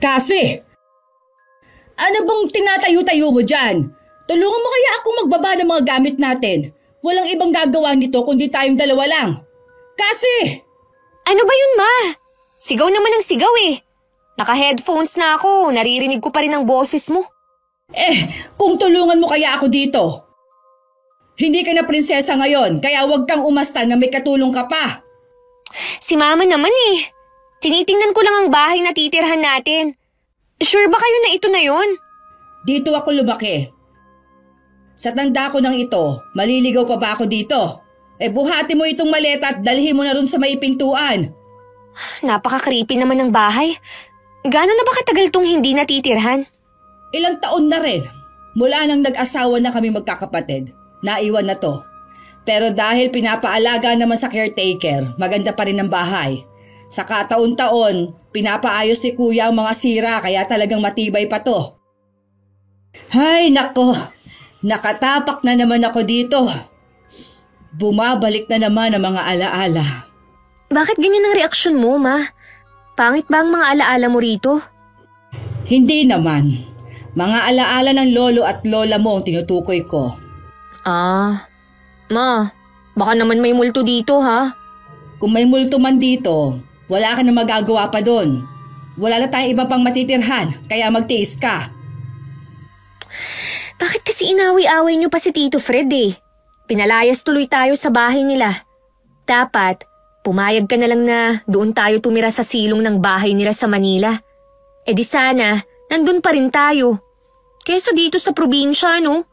Kasi, ano bang tinatayo-tayo mo dyan? Tulungan mo kaya akong magbaba ng mga gamit natin. Walang ibang gagawa nito kundi tayong dalawa lang. Kasi! Ano ba yun, Ma? Sigaw naman ang sigaw eh. Naka-headphones na ako, naririnig ko pa rin ang boses mo. Kung tulungan mo kaya ako dito. Hindi ka na prinsesa ngayon, kaya huwag kang umasta na may katulong ka pa. Si Mama naman eh. Tinitingnan ko lang ang bahay na titirhan natin. Sure ba kayo na ito na yun? Dito ako lumaki. Sa tanda ko ng ito, maliligaw pa ba ako dito? Buhati mo itong maleta at dalhin mo na rin sa may pintuan. Napaka-creepy naman ng bahay. Gano'n na ba katagal tong hindi natitirhan? Ilang taon na rin. Mula nang nag-asawa na kami magkakapatid, naiwan na to. Pero dahil pinapaalaga naman sa caretaker, maganda pa rin ang bahay. Sa kataon-taon, pinapaayos ni Kuya ang mga sira kaya talagang matibay pa to. Hay nako, nakatapak na naman ako dito. Bumabalik na naman ang mga alaala. Bakit ganyan ang reaksyon mo, Ma? Pangit ba ang mga alaala mo rito? Hindi naman. Mga alaala ng lolo at lola mo ang tinutukoy ko. Ma, baka naman may multo dito, ha? Kung may multo man dito, wala ka na magagawa pa doon. Wala na tayong ibang pang matitirhan, kaya magtiis ka. Bakit kasi inawi-away niyo pa si Tito Fred eh? Pinalayas tuloy tayo sa bahay nila. Dapat, pumayag ka na lang na doon tayo tumira sa silong ng bahay nila sa Manila. Di sana, nandun pa rin tayo. Kesa dito sa probinsya, no?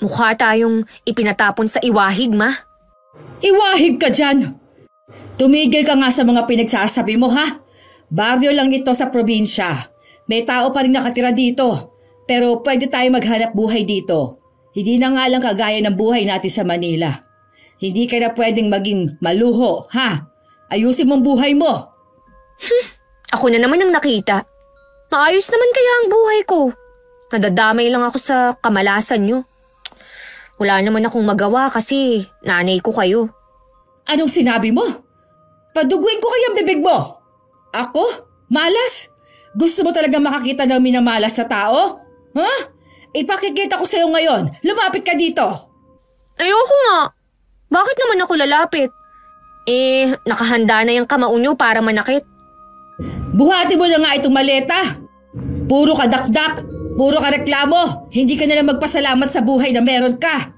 Mukha tayong ipinatapon sa Iwahig, Ma. Iwahig ka dyan! Tumigil ka nga sa mga pinagsasabi mo, ha? Baryo lang ito sa probinsya. May tao pa rin nakatira dito. Pero pwede tayo maghanap buhay dito. Hindi na nga lang kagaya ng buhay natin sa Manila. Hindi ka na pwedeng maging maluho, ha? Ayusin mong buhay mo. Ako na naman ang nakita. Maayos naman kaya ang buhay ko. Nadadamay lang ako sa kamalasan nyo. Wala naman akong magawa kasi nanay ko kayo. Anong sinabi mo? Paduguin ko kayang bibig mo. Ako? Malas? Gusto mo talaga makakita ng minamalas sa tao? Ha? Ipakikita ko sa'yo ngayon. Lumapit ka dito. Ayoko nga. Bakit naman ako lalapit? Nakahanda na yung kamao nyo para manakit. Buhati mo na nga itong maleta. Puro ka dakdak. Puro ka reklamo. Hindi ka na lang magpasalamat sa buhay na meron ka.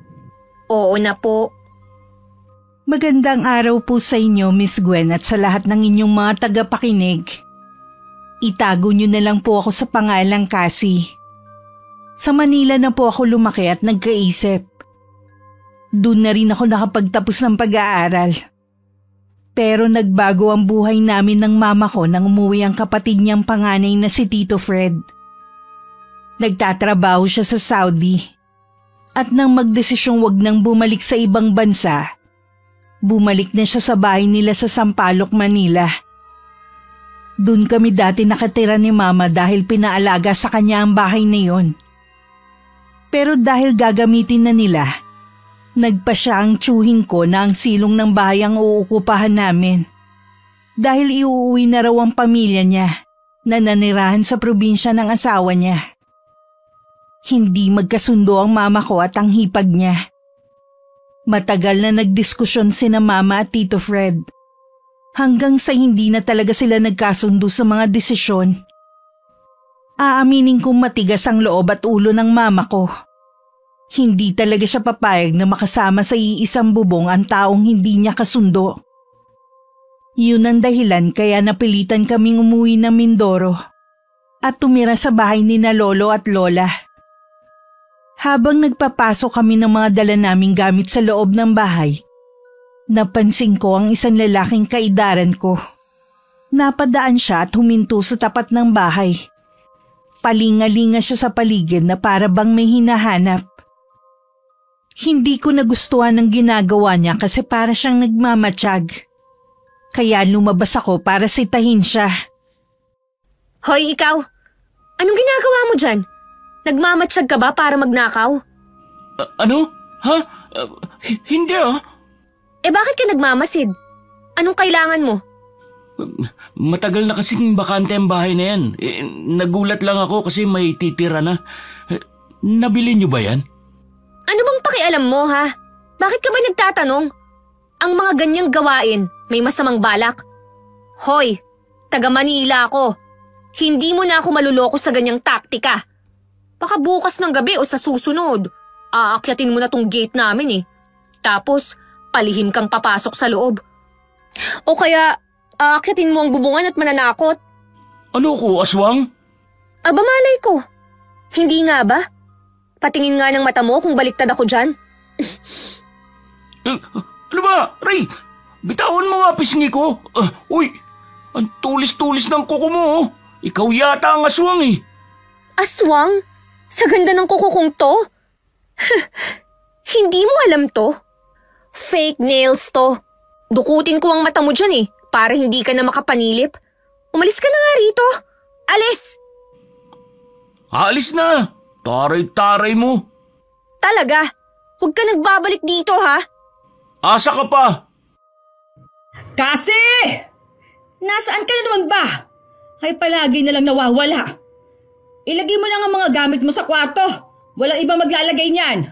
Oo na po. Magandang araw po sa inyo, Miss Gwen, at sa lahat ng inyong mga tagapakinig. Itago nyo na lang po ako sa pangalang Cassie. Sa Manila na po ako lumaki at nagkaisip. Doon na rin ako nakapagtapos ng pag-aaral. Pero nagbago ang buhay namin ng mama ko nang umuwi ang kapatid niyang panganay na si Tito Fred. Nagtatrabaho siya sa Saudi. At nang magdesisyong wag nang bumalik sa ibang bansa, bumalik na siya sa bahay nila sa Sampaloc, Manila. Doon kami dati nakatira ni Mama dahil pinaalaga sa kanya ang bahay na yon. Pero dahil gagamitin na nila, nagpa siya ang tiyuhin ko na ang silong ng bahay ang uukupahan namin. Dahil iuuwi na raw ang pamilya niya na nanirahan sa probinsya ng asawa niya. Hindi magkasundo ang mama ko at ang hipag niya. Matagal na nagdiskusyon sina Mama at Tito Fred. Hanggang sa hindi na talaga sila nagkasundo sa mga desisyon. Aaminin kong matigas ang loob at ulo ng mama ko. Hindi talaga siya papayag na makasama sa iisang bubong ang taong hindi niya kasundo. Yun ang dahilan kaya napilitan kaming umuwi ng Mindoro at tumira sa bahay ni na lolo at lola. Habang nagpapasok kami ng mga dala naming gamit sa loob ng bahay, napansin ko ang isang lalaking kaidaran ko. Napadaan siya at huminto sa tapat ng bahay. Palingalinga siya sa paligid na para bang may hinahanap. Hindi ko nagustuhan ang ginagawa niya kasi para siyang nagmamatsyag. Kaya lumabas ako para sitahin siya. Hoy, ikaw! Anong ginagawa mo dyan? Nagmamatsyag ka ba para magnakaw? Ano? Ha? Hindi ah. Bakit ka nagmamasid? Anong kailangan mo? Matagal na kasing bakante ang bahay na yan. Nagulat lang ako kasi may titira na. Nabili niyo ba yan? Ano bang pakialam mo, ha? Bakit ka ba nagtatanong? Ang mga ganyang gawain, may masamang balak. Hoy, taga Manila ako. Hindi mo na ako maluloko sa ganyang taktika. Baka bukas ng gabi o sa susunod, aakyatin mo na tong gate namin eh. Tapos, palihim kang papasok sa loob. O kaya, aakyatin mo ang bubungan at mananakot. Ano ko, aswang? Aba malay ko. Hindi nga ba? Patingin nga ng mata mo kung baliktad ako dyan. Ano ba, Ray? Bitawan mo nga pisngi ko. Uy, ang tulis-tulis ng kuko mo. Oh. Ikaw yata ang aswang eh. Aswang? Sa ganda ng kuko kong to? Hindi mo alam to? Fake nails to. Dukutin ko ang mata mo dyan eh, para hindi ka na makapanilip. Umalis ka na nga rito. Alis! Alis na. Taray-taray mo. Talaga? Huwag ka nagbabalik dito ha? Asa ka pa? Kasi! Nasaan ka na naman ba? Ay palagi na lang nawawala. Ilagay mo lang ang mga gamit mo sa kwarto. Walang iba maglalagay niyan.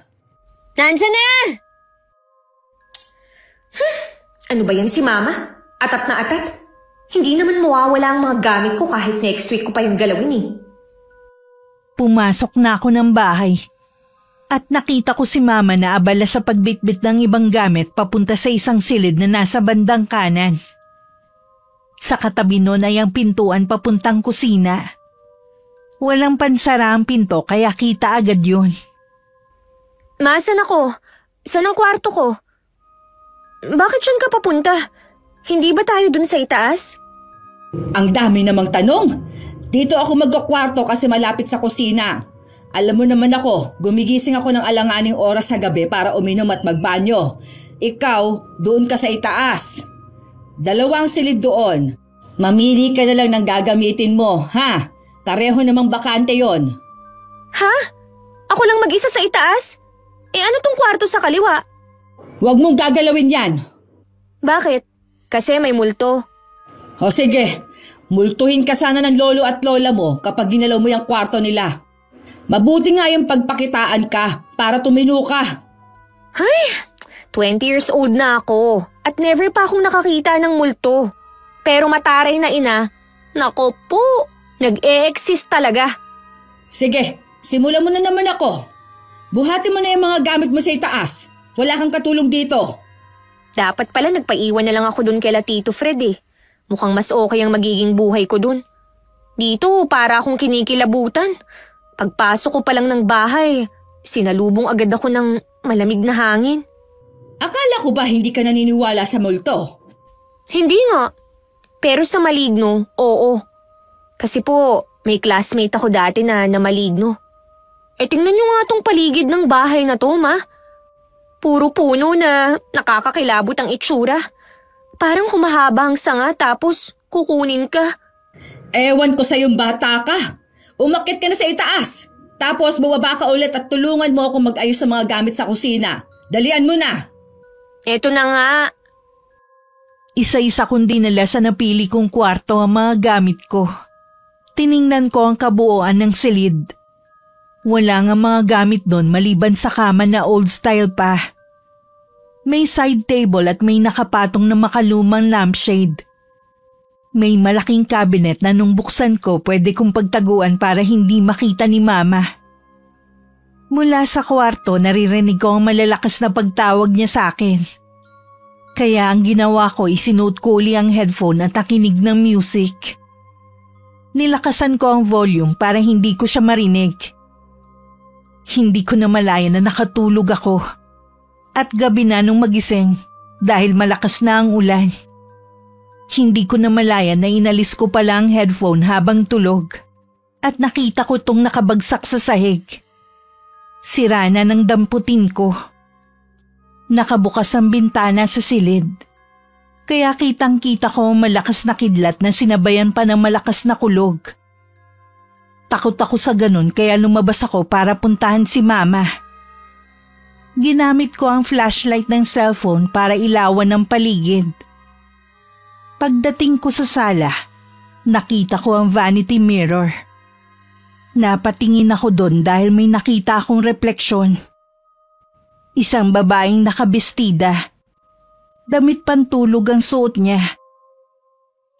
Nandiyan na! Ano ba yan si Mama? Atat na atat? Hindi naman mawawala ang mga gamit ko kahit next week ko pa yung galawin eh. Pumasok na ako ng bahay at nakita ko si Mama na abala sa pagbitbit ng ibang gamit papunta sa isang silid na nasa bandang kanan. Sa katabi nun ay ang pintuan papuntang kusina. Walang pansara ang pinto kaya kita agad yun. Ma, saan ako? Saan ang kwarto ko? Bakit siyan ka papunta? Hindi ba tayo dun sa itaas? Ang dami namang tanong. Dito ako magkakwarto kasi malapit sa kusina. Alam mo naman ako, gumigising ako ng alanganing oras sa gabi para uminom at magbanyo. Ikaw, doon ka sa itaas. 2 silid doon. Mamili ka na lang ng gagamitin mo, ha? Pareho namang bakante yon. Ha? Ako lang mag-isa sa itaas? Ano tong kwarto sa kaliwa? Huwag mong gagalawin yan. Bakit? Kasi may multo. O sige, multuhin ka sana ng lolo at lola mo kapag ginalaw mo yung kwarto nila. Mabuti nga yung pagpakitaan ka para tumino ka. Ay, 20 years old na ako at never pa akong nakakita ng multo. Pero mataray na ina, nako po, nag-e-exist talaga. Sige, simulan mo na naman ako. Buhatin mo na yung mga gamit mo sa itaas. Wala kang katulong dito. Dapat pala nagpaiwan na lang ako dun kay Tito Fred eh. Mukhang mas okay ang magiging buhay ko dun. Dito, para akong kinikilabutan. Pagpasok ko pa lang ng bahay, sinalubong agad ako ng malamig na hangin. Akala ko ba hindi ka naniniwala sa multo? Hindi nga. Pero sa maligno, oo. Kasi po, may classmate ako dati na maligno. Tingnan nyo nga tong paligid ng bahay na to, ma. Puro puno na nakakakilabot ang itsura. Parang humahaba ang sanga tapos kukunin ka. Ewan ko sa yung bata ka. Umakyat ka na sa itaas. Tapos bumaba ka ulit at tulungan mo akong mag-ayos sa mga gamit sa kusina. Dalian mo na. Eto na nga. Isa-isa kong dinala sa napili kong kwarto ang mga gamit ko. Tiningnan ko ang kabuuan ng silid. Wala nga mga gamit doon maliban sa kama na old style pa. May side table at may nakapatong na makalumang lampshade. May malaking cabinet na nung buksan ko pwede kong pagtaguan para hindi makita ni Mama. Mula sa kwarto naririnig ko ang malalakas na pagtawag niya sa akin. Kaya ang ginawa ko isinuot ko uli ang headphone at nakinig ng music. Nilakasan ko ang volume para hindi ko siya marinig. Hindi ko na malaya na nakatulog ako. At gabi na nung magising dahil malakas na ang ulan. Hindi ko na malaya na inalis ko pala ang headphone habang tulog. At nakita ko tong nakabagsak sa sahig. Sira na ng damputin ko. Nakabukas ang bintana sa silid. Kaya kitang-kita ko ang malakas na kidlat na sinabayan pa ng malakas na kulog. Takot ako sa ganun kaya lumabas ako para puntahan si Mama. Ginamit ko ang flashlight ng cellphone para ilawan ang paligid. Pagdating ko sa sala, nakita ko ang vanity mirror. Napatingin ako doon dahil may nakita akong refleksyon. Isang babaeng nakabestida. Damit pantulog ang suot niya.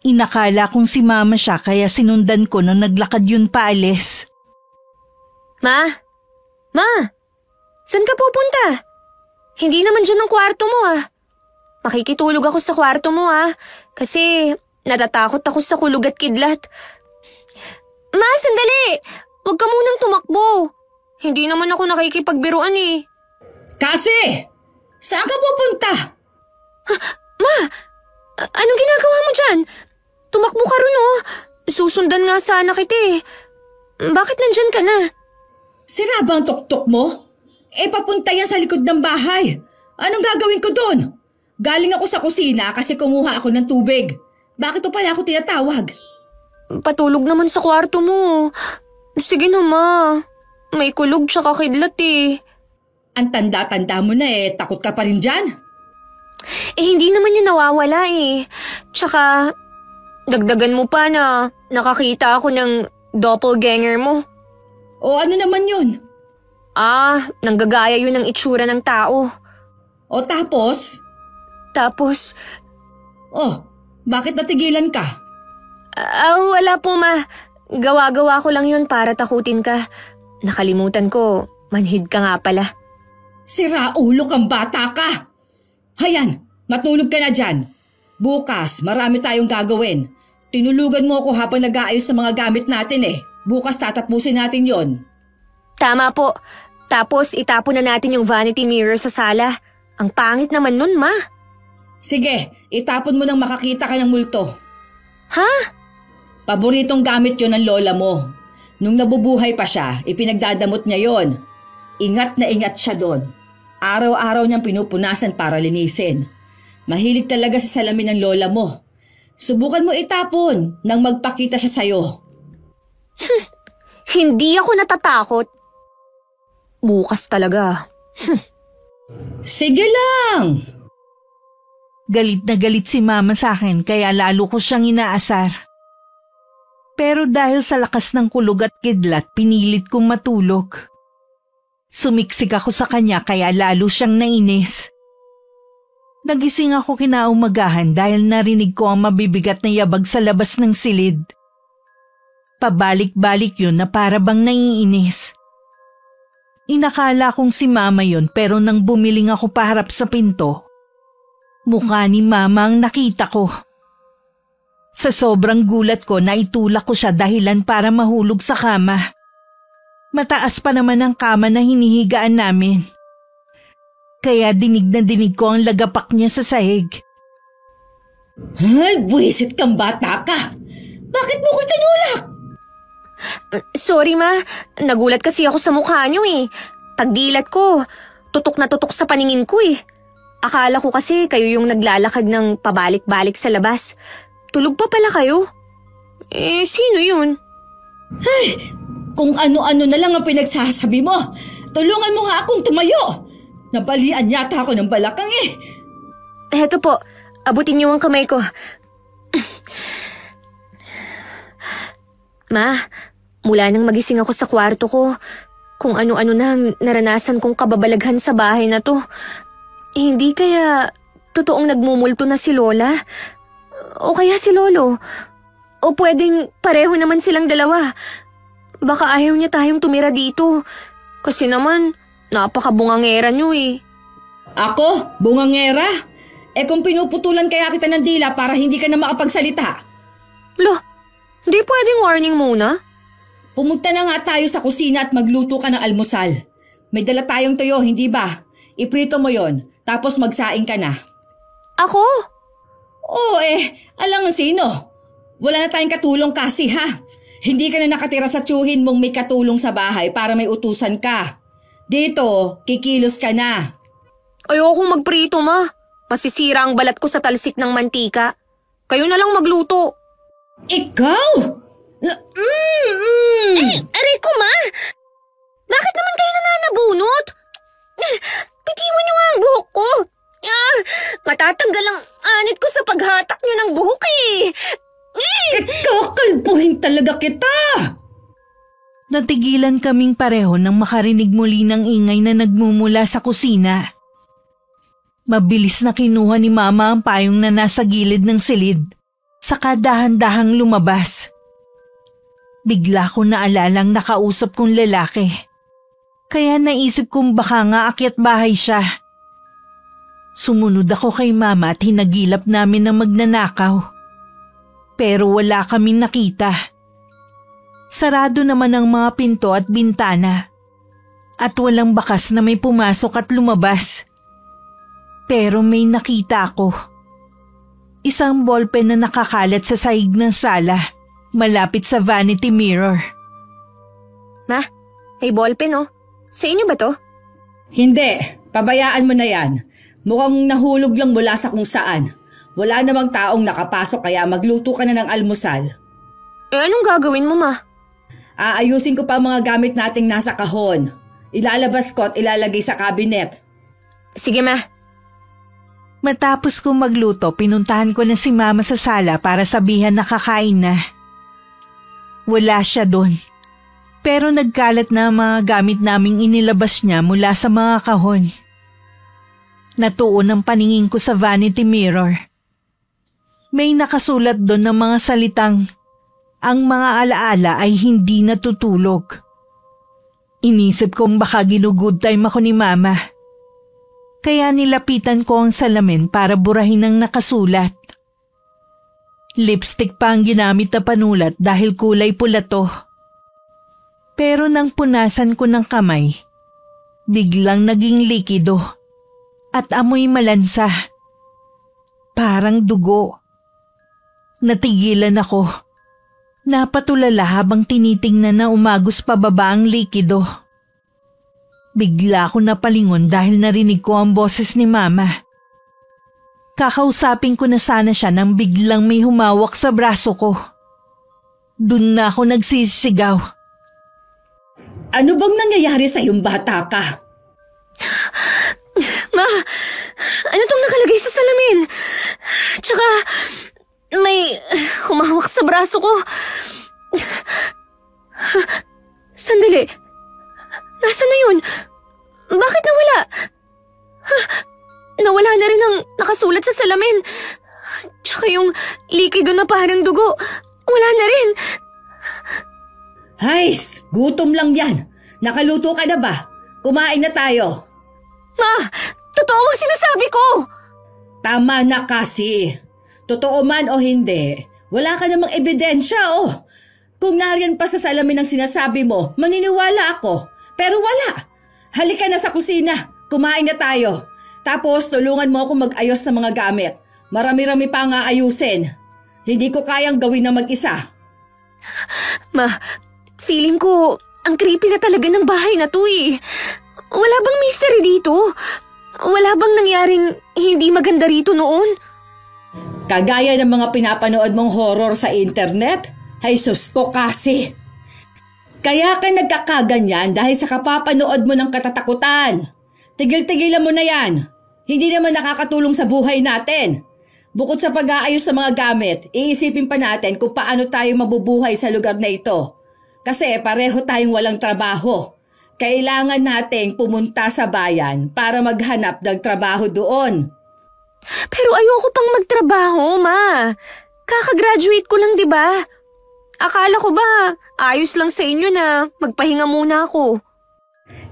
Inakala kong si Mama siya kaya sinundan ko nung naglakad yun paalis. Ma? Ma? Saan ka pupunta? Hindi naman dyan ang kwarto mo Makikitulog ako sa kwarto mo kasi natatakot ako sa kulog at kidlat. Ma, sandali! Huwag ka munang tumakbo. Hindi naman ako nakikipagbiruan Kasi! Saan ka pupunta? Ma! Anong ginagawa mo dyan? Tumakbo ka ron Susundan nga sana kita Bakit nandyan ka na? Sira ba ang tuktok mo? Papunta yan sa likod ng bahay. Anong gagawin ko doon? Galing ako sa kusina kasi kumuha ako ng tubig. Bakit pa pala ako tinatawag? Patulog naman sa kwarto mo. Sige na, Ma. May kulog tsaka kidlat Ang tanda-tanda mo na takot ka pa rin dyan? Hindi naman yun nawawala Tsaka, dagdagan mo pa na nakakita ako ng doppelganger mo. O ano naman yun? Nanggagaya yun ng itsura ng tao. O tapos? Tapos? Bakit natigilan ka? Wala po, Ma. Gawa-gawa ko lang yun para takutin ka. Nakalimutan ko, manhid ka nga pala. Sira ulo kang bata ka! Hayan, matulog ka na dyan. Bukas, marami tayong gagawin. Tinulugan mo ako habang nag-aayos sa mga gamit natin Bukas tatapusin natin yon. Tama po. Tapos itapon na natin yung vanity mirror sa sala. Ang pangit naman nun, Ma. Sige, itapon mo nang makakita ka ng multo. Ha? Paboritong gamit yon ng lola mo. Nung nabubuhay pa siya, ipinagdadamot niya yon. Ingat na ingat siya doon. Araw-araw niyang pinupunasan para linisin. Mahilig talaga sa salamin ng lola mo. Subukan mo itapon nang magpakita siya sa'yo. Hindi ako natatakot. Bukas talaga. Sige lang! Galit na galit si Mama sa akin kaya lalo ko siyang inaasar. Pero dahil sa lakas ng kulog at kidlat, pinilit kong matulog. Sumiksik ako sa kanya kaya lalo siyang nainis. Nagising ako kinaumagahan dahil narinig ko ang mabibigat na yabag sa labas ng silid. Pabalik-balik yun na para bang naiinis. Inakala kong si Mama yun pero nang bumiling ako paharap sa pinto, mukha ni Mama ang nakita ko. Sa sobrang gulat ko, naitulak ko siya dahilan para mahulog sa kama. Mataas pa naman ang kama na hinihigaan namin. Kaya dinig na dinig ko ang lagapak niya sa sahig. Ay, buwisit kang bata ka! Bakit mo ko tinulak? Sorry, Ma. Nagulat kasi ako sa mukha niyo Pagdilat ko, tutok na tutok sa paningin ko Akala ko kasi kayo yung naglalakad ng pabalik-balik sa labas. Tulog pa pala kayo? Sino yun? Ay, kung ano-ano na lang ang pinagsasabi mo. Tulungan mo nga akong tumayo. Nabalian yata ako ng balakang Heto po, abutin niyo ang kamay ko. Ma, mula nang magising ako sa kwarto ko, kung ano-ano na ang naranasan kong kababalaghan sa bahay na to. Hindi kaya totoong nagmumulto na si Lola? O kaya si Lolo? O pwedeng pareho naman silang dalawa? Baka ayaw niya tayong tumira dito. Kasi naman, napakabungangera niyo Ako? Bungangera? Kung pinuputulan kaya kita ng dila para hindi ka na makapagsalita. Lo, di pwedeng warning muna? Pumunta na nga tayo sa kusina at magluto ka ng almusal. May dala tayong tuyo, hindi ba? Iprito mo yon, tapos magsaing ka na. Ako? Oo alang sino? Wala na tayong katulong kasi Hindi ka na nakatira sa tiyuhin mong may katulong sa bahay para may utusan ka. Dito, kikilos ka na. Ayokong magprito, Ma. Masisira ang balat ko sa talsik ng mantika. Kayo na lang magluto. Ikaw? Ay, aray ko, Ma! Bakit naman kayo nananabunot? Bitiwan niyo nga ang buhok ko. Matatanggal ang anit ko sa paghatak niyo ng buhok talaga kita! Natigilan kaming pareho nang makarinig muli ng ingay na nagmumula sa kusina. Mabilis na kinuha ni Mama ang payong na nasa gilid ng silid, saka dahan-dahang lumabas. Bigla ko naalalang nakausap kong lalaki. Kaya naisip kong baka nga akyat bahay siya. Sumunod ako kay Mama at hinagilap namin ng magnanakaw. Pero wala kaming nakita. Sarado naman ang mga pinto at bintana. At walang bakas na may pumasok at lumabas. Pero may nakita ako. Isang ballpen na nakakalat sa sahig ng sala, malapit sa vanity mirror. Ma, may ballpen oh. Sa inyo ba to? Hindi, pabayaan mo na yan. Mukhang nahulog lang mula sa kung saan. Wala namang taong nakapasok kaya magluto ka na ng almusal. Anong gagawin mo, Ma? Aayusin ko pa ang mga gamit nating nasa kahon. Ilalabas ko at ilalagay sa cabinet. Sige, Ma. Matapos kong magluto, pinuntahan ko na si Mama sa sala para sabihan na kakain na. Wala siya doon. Pero nagkalat na ang mga gamit naming inilabas niya mula sa mga kahon. Natuon ang paningin ko sa vanity mirror. May nakasulat doon ng mga salitang, ang mga alaala ay hindi natutulog. Inisip kong baka ginugood time ako ni Mama. Kaya nilapitan ko ang salamin para burahin ang nakasulat. Lipstick pa ang ginamit na panulat dahil kulay pula to. Pero nang punasan ko ng kamay, biglang naging likido at amoy malansa. Parang dugo. Natigilan ako. Napatulala habang tinitingnan na umagos pababa ang likido. Bigla ako napalingon dahil narinig ko ang boses ni Mama. Kakausapin ko na sana siya nang biglang may humawak sa braso ko. Doon na ako nagsisigaw. Ano bang nangyayari sa iyong bata ka? Ma, ano tong nakalagay sa salamin? Tsaka, may humawak sa braso ko. Sandali. Nasaan na yun? Bakit nawala? Nawala na rin ang nakasulat sa salamin. Tsaka yung likido na parang dugo. Wala na rin. Hays, gutom lang yan. Nakaluto ka na ba? Kumain na tayo. Ma, totoo ang sinasabi ko. Tama na kasi. Totoo man o hindi, wala ka namang ebidensya oh. Kung nariyan pa sa salamin ang sinasabi mo, maniniwala ako. Pero wala. Halika na sa kusina. Kumain na tayo. Tapos tulungan mo ako mag-ayos ng mga gamit. Marami-rami pa nga ayusin. Hindi ko kayang gawin na mag-isa. Ma, feeling ko ang creepy na talaga ng bahay na to eh. Wala bang mystery dito? Wala bang nangyaring hindi maganda rito noon? Kagaya ng mga pinapanood mong horror sa internet? Ay sus ko kasi. Kaya ka nagkakaganyan dahil sa kapapanood mo ng katatakutan. Tigil-tigilan mo na yan. Hindi naman nakakatulong sa buhay natin. Bukod sa pag-aayos sa mga gamit, iisipin pa natin kung paano tayo mabubuhay sa lugar na ito. Kasi pareho tayong walang trabaho. Kailangan nating pumunta sa bayan para maghanap ng trabaho doon. Pero ayoko pang magtrabaho, Ma. Kakagraduate ko lang, di ba? Akala ko ba ayos lang sa inyo na magpahinga muna ako?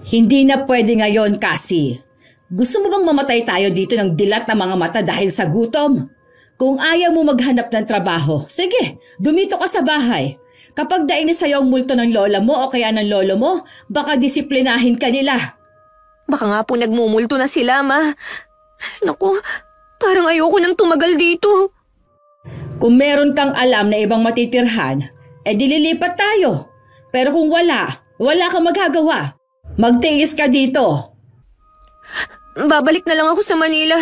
Hindi na pwede ngayon kasi. Gusto mo bang mamatay tayo dito ng dilat na mga mata dahil sa gutom? Kung ayaw mo maghanap ng trabaho, sige, dumito ka sa bahay. Kapag dainis sa'yo ang multo ng lola mo o kaya ng lolo mo, baka disiplinahin ka nila. Baka nga po nagmumulto na sila, Ma. Naku, parang ayoko nang tumagal dito. Kung meron kang alam na ibang matitirhan, dililipat tayo. Pero kung wala kang magagawa. Magtiis ka dito. Babalik na lang ako sa Manila.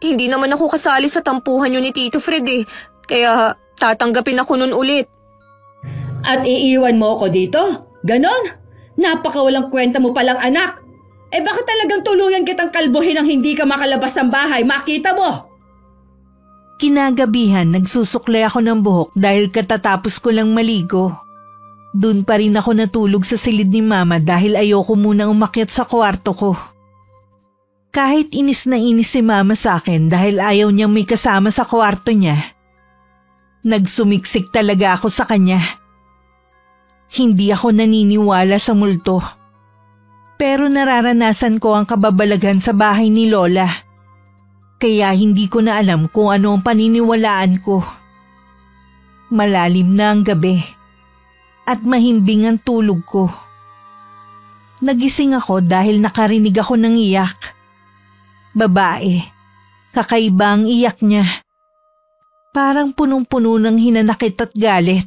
Hindi naman ako kasali sa tampuhan yun ni Tito Fred eh. Kaya tatanggapin ako nun ulit. At iiwan mo ako dito? Ganon? Napakawalang kwenta mo palang anak. Bakit talagang tuluyan kitang kalbohin ang hindi ka makalabas ng bahay? Makita mo! Kinagabihan, nagsusuklay ako ng buhok dahil katatapos ko lang maligo. Doon pa rin ako natulog sa silid ni Mama dahil ayoko munang umakyat sa kwarto ko. Kahit inis na inis si Mama sa akin dahil ayaw niyang may kasama sa kwarto niya, nagsumiksik talaga ako sa kanya. Hindi ako naniniwala sa multo. Pero nararanasan ko ang kababalaghan sa bahay ni Lola. Kaya hindi ko na alam kung ano ang paniniwalaan ko. Malalim na ang gabi at mahimbing ang tulog ko. Nagising ako dahil nakarinig ako ng iyak. Babae, kakaiba ang iyak niya. Parang punong-puno ng hinanakit at galit.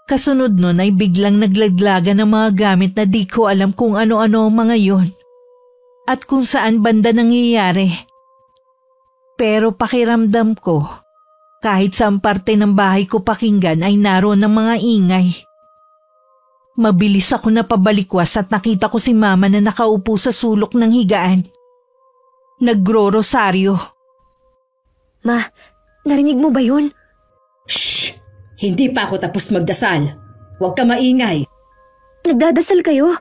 Kasunod nun ay biglang naglaglagan ng mga gamit na di ko alam kung ano-ano ang mga yun at kung saan banda nangyayari. Pero pakiramdam ko, kahit saan parte ng bahay ko pakinggan ay naroon ng mga ingay. Mabilis ako napabalikwas at nakita ko si Mama na nakaupo sa sulok ng higaan. Nagro-rosaryo. Ma, narinig mo ba yun? Shh! Hindi pa ako tapos magdasal. Huwag ka maingay. Nagdadasal kayo?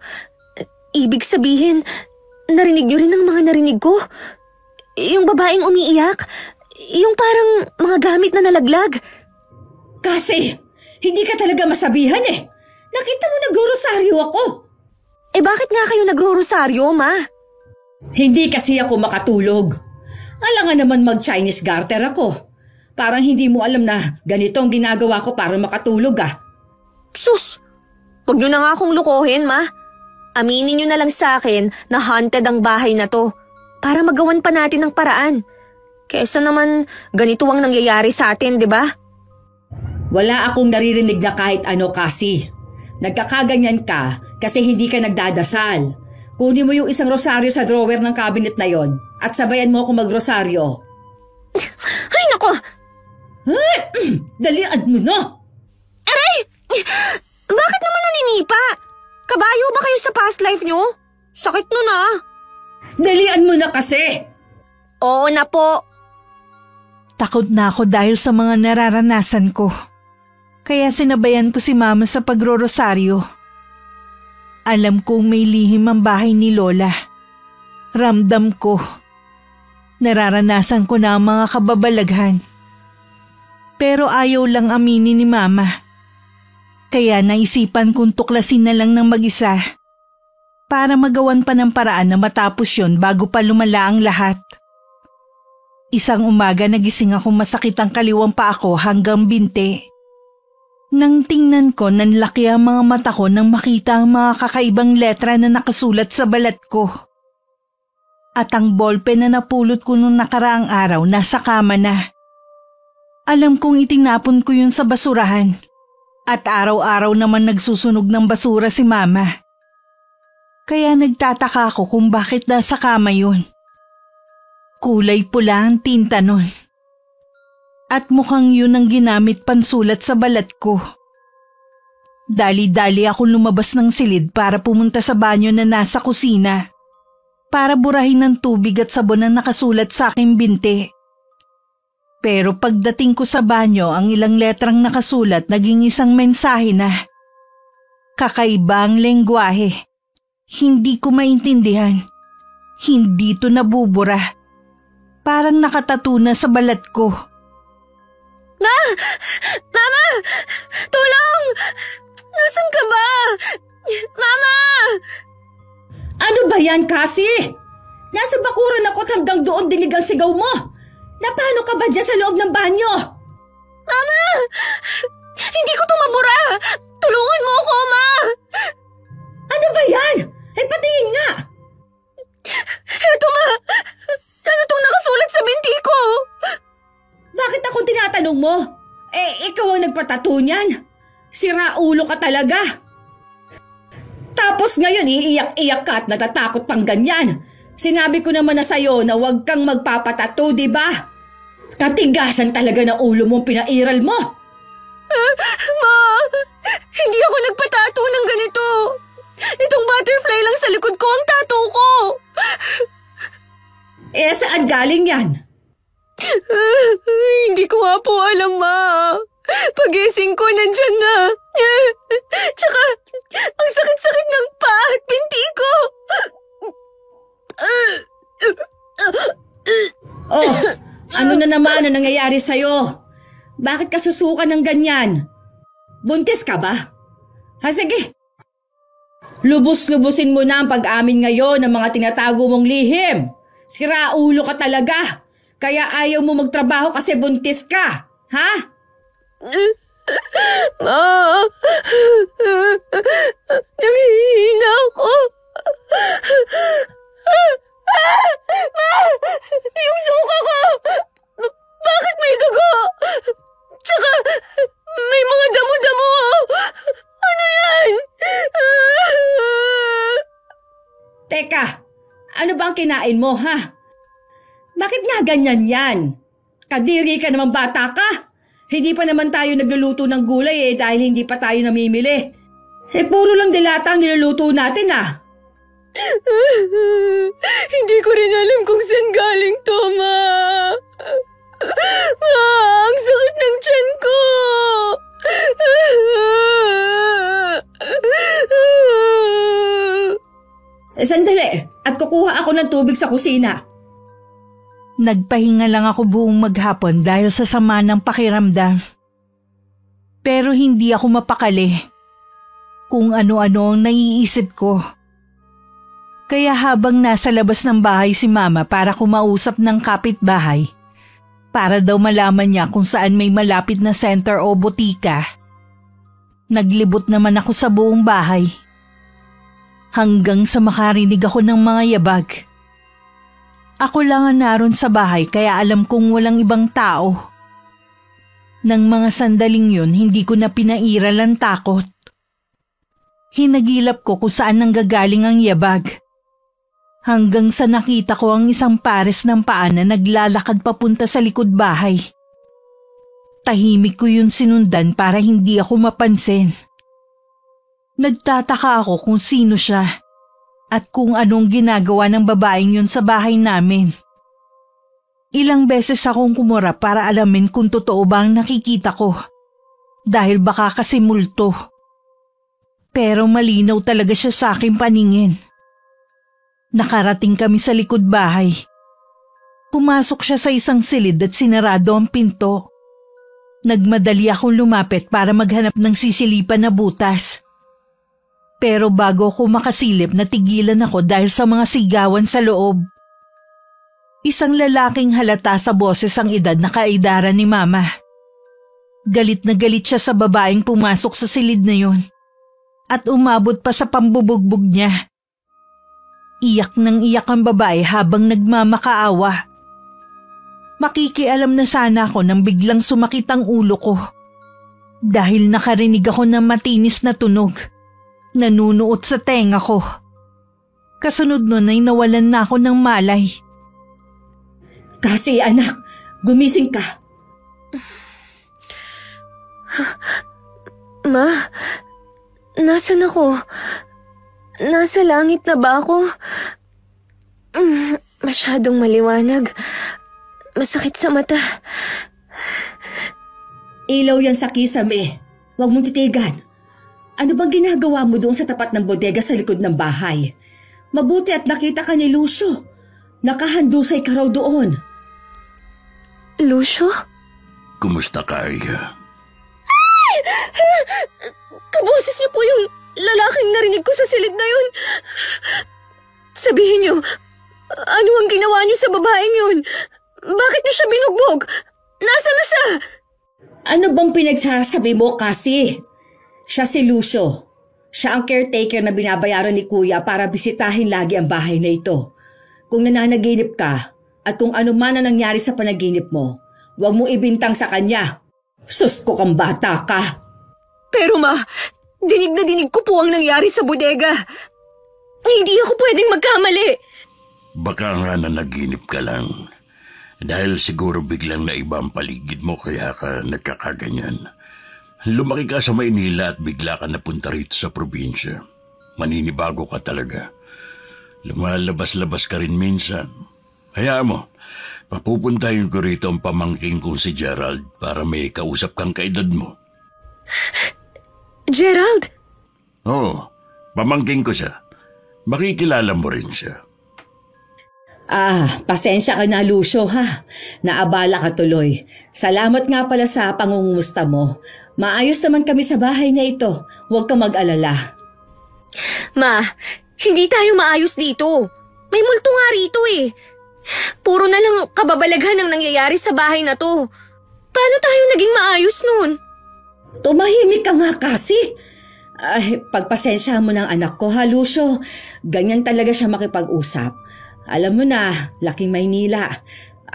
Ibig sabihin, narinig niyo rin ang mga narinig ko? Yung babaeng umiiyak? Yung parang mga gamit na nalaglag? Kasi, hindi ka talaga masabihan eh. Nakita mo nagro-rosaryo ako. Eh bakit nga kayo nagro-rosaryo, Ma? Hindi kasi ako makatulog. Alangan naman mag-Chinese garter ako. Parang hindi mo alam na ganito ang ginagawa ko para makatulog ah. Sus! Huwag niyo na nga akong lukohin, Ma. Aminin niyo na lang sa akin na haunted ang bahay na to para magawan pa natin ng paraan. Kesa naman ganito ang nangyayari sa atin, di ba? Wala akong naririnig na kahit ano kasi. Nagkakaganyan ka kasi hindi ka nagdadasal. Kunin mo yung isang rosaryo sa drawer ng cabinet na yon at sabayan mo ako magrosaryo. Ay, nako! Dalian mo na! Aray! Bakit naman naninipa? Kabayo ba kayo sa past life nyo? Sakit nun ah. Dalian mo na kasi! Oo na po. Takot na ako dahil sa mga nararanasan ko. Kaya sinabayan ko si Mama sa pagro-rosaryo. Alam kong may lihim ang bahay ni Lola. Ramdam ko. Nararanasan ko na ang mga kababalaghan. Pero ayaw lang aminin ni Mama. Kaya naisipan kong tuklasin na lang ng mag-isa para magawan pa ng paraan na matapos yon bago pa lumala ang lahat. Isang umaga nagising akong masakit ang kaliwang paa ko hanggang binte. Nang tingnan ko, nanlaki ang mga mata ko nang makita ang mga kakaibang letra na nakasulat sa balat ko. At ang ballpen na napulot ko nung nakaraang araw nasa kama na. Alam kong itinapon ko yun sa basurahan. At araw-araw naman nagsusunog ng basura si Mama. Kaya nagtataka ako kung bakit nasa kama yun. Kulay pula ang tinta nun. At mukhang yun ang ginamit pansulat sa balat ko. Dali-dali ako lumabas ng silid para pumunta sa banyo na nasa kusina. Para burahin ng tubig at sabon ang nakasulat sa aking binti. Pero pagdating ko sa banyo, ang ilang letrang nakasulat naging isang mensahe na. Kakaiba ang lengguwahe. Hindi ko maintindihan. Hindi to nabubura. Parang nakatato na sa balat ko. Ma! Mama! Tulong! Nasaan ka ba? Mama! Ano ba yan, Cassie? Nasa bakuran ako at hanggang doon dinig ang sigaw mo. Napano ka ba dyan sa loob ng banyo? Mama! Hindi ko tumabura! Tulungan mo ako, Ma! Ano ba yan? Ay, patingin nga! Eto, Ma! Ano itong nakasulat sa binti ko? Bakit akong tinatanong mo? Eh, ikaw ang nagpatato niyan. Sira ulo ka talaga. Tapos ngayon, iiyak-iyak ka at natatakot pang ganyan. Sinabi ko naman na sa'yo na huwag kang magpapatato, di ba? Katigasan talaga ng ulo mong pinairal mo. Ma! Hindi ako nagpatato ng ganito. Itong butterfly lang sa likod ko ang tattoo ko. Eh, saan galing yan? Hindi ko nga po alam, Ma. Pagising ko, nandyan na. Ano nangyayari sa'yo? Bakit ka susuka ng ganyan? Buntis ka ba? Ha, sige. Lubos-lubusin mo na ang pag-amin ngayon ng mga tinatago mong lihim. Siraulo ka talaga. Kaya ayaw mo magtrabaho kasi buntis ka. Ha? Ma, nanghihina ako. Ma, yung suka ko! Bakit may dugo? Tsaka, may mga damo-damo. Ano yan? Teka, ano ba ang kinain mo, ha? Bakit nga ganyan yan? Kadiri ka naman, bata ka. Hindi pa naman tayo nagluluto ng gulay dahil hindi pa tayo namimili. Puro lang dilata ang niluluto natin, Hindi ko rin alam kung saan galing to, Ma. Ma, ang sakit ng tiyan ko. Sandali, at kukuha ako ng tubig sa kusina. Nagpahinga lang ako buong maghapon dahil sa sama ng pakiramdam. Pero hindi ako mapakali kung ano-ano ang naiisip ko. Kaya habang nasa labas ng bahay si Mama para kumausap ng kapitbahay, para daw malaman niya kung saan may malapit na center o botika, naglibot naman ako sa buong bahay. Hanggang sa makarinig ako ng mga yabag. Ako lang ang naroon sa bahay kaya alam kong walang ibang tao. Nang mga sandaling yun, hindi ko na pinairal ang takot. Hinagilap ko kung saan nanggagaling ang yabag. Hanggang sa nakita ko ang isang pares ng paa na naglalakad papunta sa likod bahay. Tahimik ko yun sinundan para hindi ako mapansin. Nagtataka ako kung sino siya at kung anong ginagawa ng babaeng yun sa bahay namin. Ilang beses akong kumura para alamin kung totoo ba ang nakikita ko dahil baka kasi multo. Pero malinaw talaga siya sa aking paningin. Nakarating kami sa likod bahay. Pumasok siya sa isang silid at sinarado ang pinto. Nagmadali akong lumapit para maghanap ng sisilipan na butas. Pero bago ako makasilip, natigilan ako dahil sa mga sigawan sa loob. Isang lalaking halata sa boses ang edad na kaedaran ni Mama. Galit na galit siya sa babaeng pumasok sa silid na yun. At umabot pa sa pambubugbog niya. Iyak nang iyak ang babae habang nagmamakaawa. Makikialam na sana ako nang biglang sumakit ang ulo ko. Dahil nakarinig ako ng matinis na tunog. Nanunuot sa tenga ko. Kasunod nun ay nawalan na ako ng malay. Kasi anak, gumising ka. Ma, nasan ako? Nasa langit na ba ako? Masyadong maliwanag. Masakit sa mata. Ilaw yan sa kisame. Huwag mong titigan. Ano bang ginagawa mo doon sa tapat ng bodega sa likod ng bahay? Mabuti at nakita ka ni Lucio. Nakahandusay ka raw doon. Lucio? Kumusta ka, Aya? Ay! Kaboses niyo po yung lalaking narinig ko sa silid na yun. Sabihin niyo, ano ang ginawa niyo sa babaeng yun? Bakit niyo siya binugbog? Nasaan na siya? Ano bang pinagsasabi mo kasi? Siya si Lucio. Siya ang caretaker na binabayaran ni Kuya para bisitahin lagi ang bahay na ito. Kung nananaginip ka at kung ano man ang nangyari sa panaginip mo, huwag mo ibintang sa kanya. Sus ko kang bata ka. Pero ma, dinig na dinig ko po ang nangyari sa bodega. Hindi ako pwedeng magkamali. Baka nga nanaginip ka lang. Dahil siguro biglang naiba ang paligid mo kaya ka nagkakaganyan. Lumaki ka sa Maynila at bigla ka napunta rito sa probinsya. Maninibago ka talaga. Lumalabas-labas ka rin minsan. Hayaan mo, papupuntahin ko rito ang pamangking kong si Gerald para may kausap kang kaedad mo. Gerald? Oo, pamangking ko siya. Makikilala mo rin siya. Pasensya ka na, Lucio, ha. Naabala ka tuloy. Salamat nga pala sa pangungumusta mo. Maayos naman kami sa bahay na ito. Huwag ka mag-alala. Ma, hindi tayo maayos dito. May multo nga rito eh. Puro na lang kababalaghan ang nangyayari sa bahay na to. Paano tayo naging maayos nun? Tumahimik ka nga kasi. Pagpasensya mo ng anak ko, ha, Lucio. Ganyan talaga siya makipag-usap. Alam mo na, laking Maynila.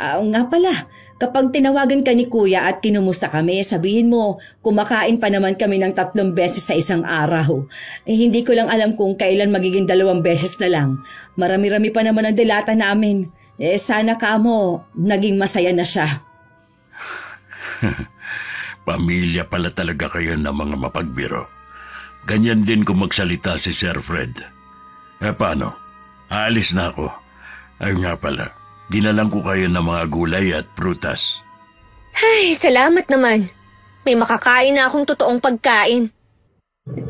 Nga pala, kapag tinawagan ka ni Kuya at kinumusta kami, sabihin mo, kumakain pa naman kami ng 3 beses sa isang araw. Hindi ko lang alam kung kailan magiging 2 beses na lang. Marami-rami pa naman ang dilata namin. Sana kamo, naging masaya na siya. Pamilya pala talaga kayo ng mga mapagbiro. Ganyan din kung magsalita si Sir Fred. Paano? Aalis na ako. Ay nga pala, dinalang ko kayo ng mga gulay at prutas. Ay, salamat naman. May makakain na akong totoong pagkain.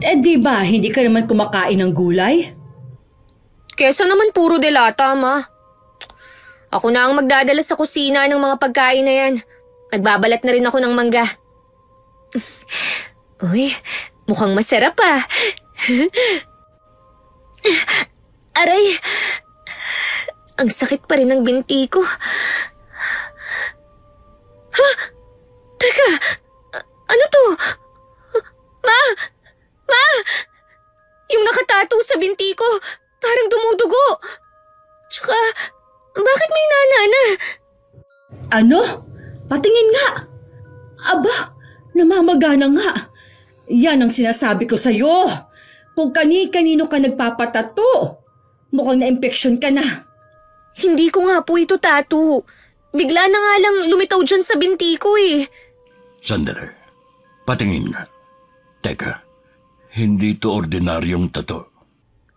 Di ba, hindi ka naman kumakain ng gulay? Kesa naman puro delata, Ma. Ako na ang magdadala sa kusina ng mga pagkain na yan. Nagbabalat na rin ako ng mangga. Uy, mukhang masarap ah. Aray, ang sakit pa rin ng binti ko. Ha? Teka, ano to? Ma! Ma! Yung nakatato sa binti ko, parang dumudugo. Tsaka, bakit may nanana? Ano? Patingin nga. Aba, namamagana nga. Yan ang sinasabi ko sa'yo. Kung kani-kanino ka nagpapatato, mukhang na-impeksyon ka na. Hindi ko nga po ito tattoo. Bigla na nga lang lumitaw dyan sa binti ko eh. Sandali. Patingin nga. Teka, hindi to ordinaryong tato.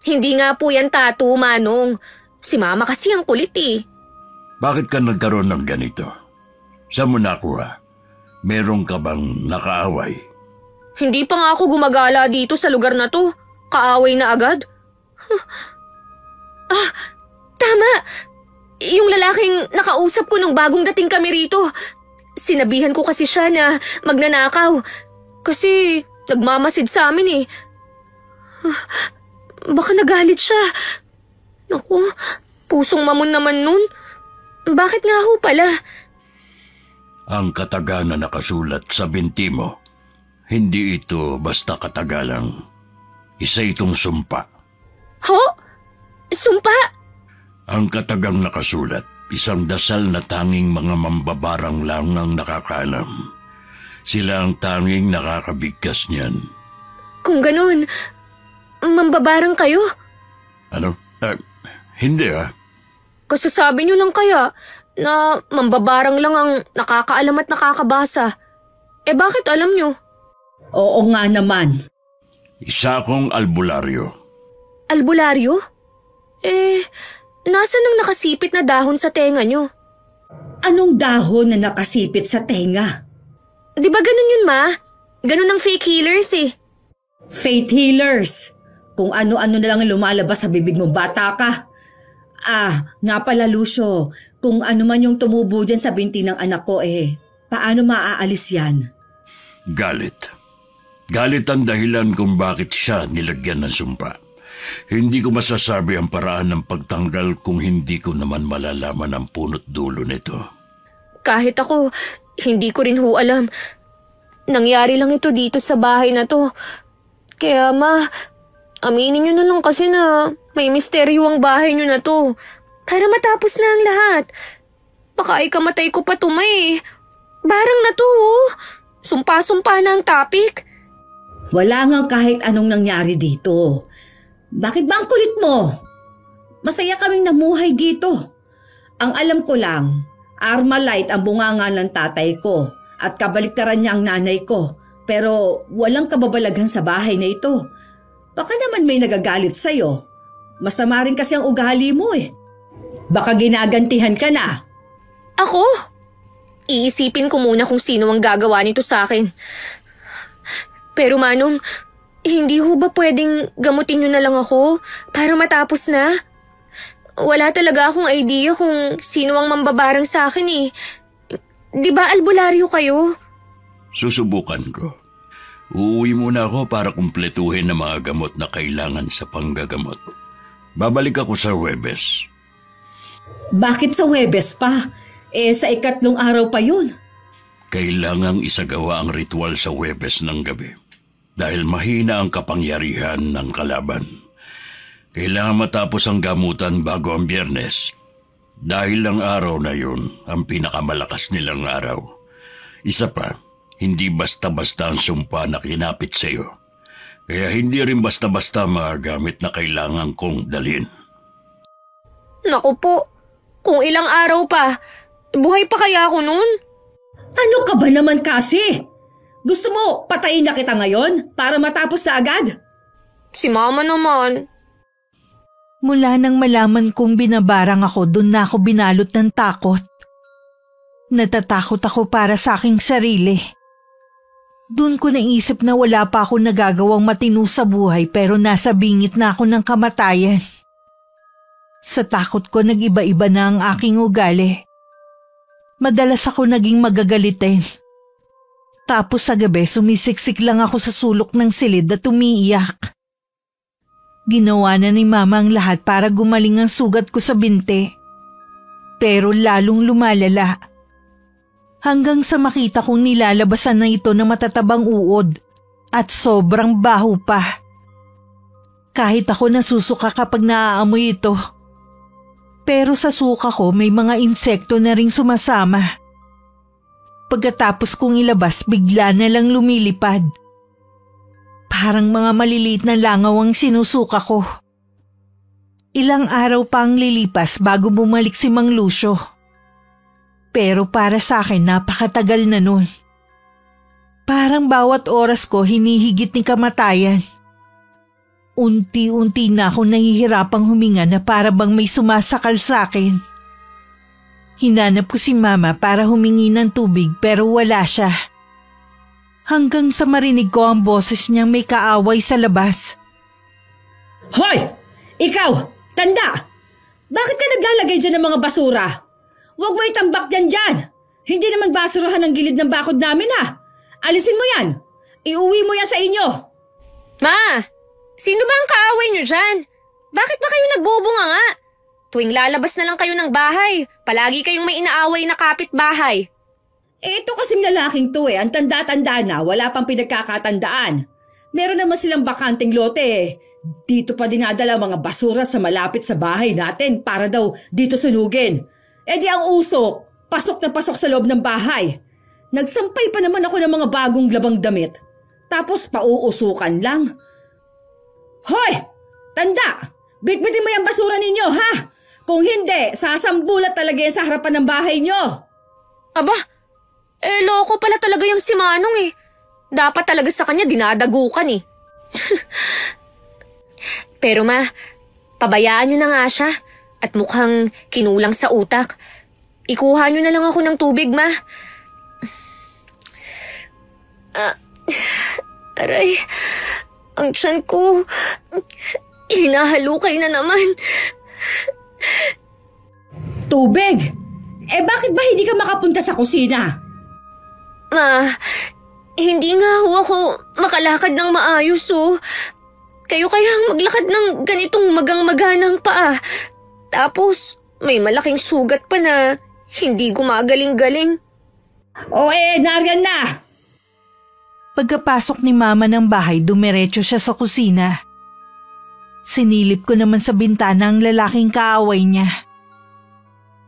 Hindi nga po yan tattoo, Manong. Si Mama kasi ang kulit eh. Bakit ka nagkaroon ng ganito? Saan mo nakuha? Meron ka bang nakaaway? Hindi pa nga ako gumagala dito sa lugar na to. Kaaway na agad. Tama. Yung lalaking nakausap ko nung bagong dating kami rito. Sinabihan ko kasi siya na magnanakaw. Kasi nagmamasid sa amin eh. Baka nagalit siya. Naku, pusong mamon naman nun. Bakit nga ho pala? Ang kataga na nakasulat sa binti mo, hindi ito basta katagalang. Isa itong sumpa. Ho? Sumpa? Ang katagang nakasulat, isang dasal na tanging mga mambabarang lang ang nakakaalam. Sila ang tanging nakakabigkas niyan. Kung ganun, mambabarang kayo? Ano? Hindi ah. Kasasabi niyo lang kaya na mambabarang lang ang nakakaalam at nakakabasa. Bakit alam niyo? Oo nga naman. Isa akong albularyo. Albularyo? Nasaan ang nakasipit na dahon sa tenga niyo? Anong dahon na nakasipit sa tenga? Di ba ganun yun, Ma? Ganun ang fake healers eh. Faith healers. Kung ano-ano na lang lumalabas sa bibig mo, bata ka. Nga pala, Lucio, kung ano man yung tumubo dyan sa binti ng anak ko paano maaalis yan? Galit. Galit ang dahilan kung bakit siya nilagyan ng sumpa. Hindi ko masasabi ang paraan ng pagtanggal kung hindi ko naman malalaman ang punot dulo nito. Kahit ako, hindi ko rin ho alam. Nangyari lang ito dito sa bahay na to. Kaya Ma, aminin niyo na lang kasi na may misteryo ang bahay niyo na to. Para matapos na ang lahat. Baka ikamatay ko pa to, May. Barang na to, oh. Sumpa-sumpa na ang topic. Wala nga kahit anong nangyari dito. Bakit ba ang kulit mo? Masaya kaming namuhay dito. Ang alam ko lang, Armalite ang bunganga ng tatay ko at kabaliktaran niya ang nanay ko. Pero walang kababalaghan sa bahay na ito. Baka naman may nagagalit sa'yo. Masama rin kasi ang ugali mo eh. Baka ginagantihan ka na. Ako? Iisipin ko muna kung sino ang gagawa nito sa akin. Pero Manong, hindi ho ba pwedeng gamutin niyo na lang ako para matapos na? Wala talaga akong idea kung sino ang mambabarang sa akin eh. Di ba albularyo kayo? Susubukan ko. Uuwi muna ako para kumpletuhin ang mga gamot na kailangan sa panggagamot. Babalik ako sa Huwebes. Bakit sa Huwebes pa? Sa 3 araw pa yun. Kailangang isagawa ang ritual sa Huwebes ng gabi. Dahil mahina ang kapangyarihan ng kalaban. Kailangan matapos ang gamutan bago ang Biyernes. Dahil ang araw na yun ang pinakamalakas nilang araw. Isa pa, hindi basta-basta ang sumpa na kinapit sa iyo. Kaya hindi rin basta-basta mga gamit na kailangan kong dalhin. Naku po, kung ilang araw pa, buhay pa kaya ako nun? Ano ka ba naman kasi? Gusto mo patayin na kita ngayon para matapos na agad? Si Mama naman. Mula nang malaman kong binabarang ako, doon na ako binalot ng takot. Natatakot ako para sa aking sarili. Doon ko naisip na wala pa ako nagagawang matino sa buhay pero nasa bingit na ako ng kamatayan. Sa takot ko nag-iba-iba na ang aking ugali. Madalas ako naging magagalitin. Tapos sa gabi sumisiksik lang ako sa sulok ng silid at umiiyak. Ginawa na ni Mama ang lahat para gumaling ang sugat ko sa binti. Pero lalong lumalala. Hanggang sa makita kong nilalabasan na ito na matatabang uod at sobrang baho pa. Kahit ako nasusuka kapag naaamoy ito. Pero sa suka ko may mga insekto na ring sumasama. Pagkatapos kong ilabas, bigla na lang lumilipad. Parang mga maliliit na langaw ang sinusuka ko. Ilang araw pa ang lilipas bago bumalik si Mang Lucio. Pero para sa akin napakatagal na nun. Parang bawat oras ko hinihigit ni kamatayan. Unti-unti na ako nahihirapang huminga na para bang may sumasakal sa akin. Hinanap ko si Mama para humingi ng tubig pero wala siya. Hanggang sa marinig ko ang boses niyang may kaaway sa labas. Hoy! Ikaw! Tanda! Bakit ka naglalagay dyan ng mga basura? Huwag mo itambak dyan! Hindi naman basurahan ang gilid ng bakod namin ha! Alisin mo yan! Iuwi mo yan sa inyo! Ma! Sino ba ang kaaway niyo dyan? Bakit ba kayo nagbubunga nga? Tuwing lalabas na lang kayo ng bahay, palagi kayong may inaaway na kapitbahay. Ito kasing lalaking to ang tanda-tanda na, wala pang pinagkakatandaan. Meron naman silang bakanting lote Dito pa dinadala mga basura sa malapit sa bahay natin para daw dito sunugin. Di ang usok, pasok na pasok sa loob ng bahay. Nagsampay pa naman ako ng mga bagong labang damit. Tapos pauusukan lang. Hoy! Tanda! Bitbitin mo yung basura ninyo, ha? Kung hindi, sasambulat talaga yan sa harapan ng bahay nyo. Aba, loko pala talaga yung si Manong Dapat talaga sa kanya dinadagukan Pero ma, pabayaan nyo na nga siya at mukhang kinulang sa utak. Ikuha nyo na lang ako ng tubig, ma. Aray, ang tiyan ko, hinahalukay na naman. Tubig? Bakit ba hindi ka makapunta sa kusina? Ma, hindi nga ako makalakad ng maayos Kayo kaya ang maglakad ng ganitong magang-maganang paa. Tapos, may malaking sugat pa na hindi gumagaling-galing. Nariyan na! Pagkapasok ni Mama ng bahay, dumiretso siya sa kusina. Sinilip ko naman sa bintana ang lalaking kaaway niya.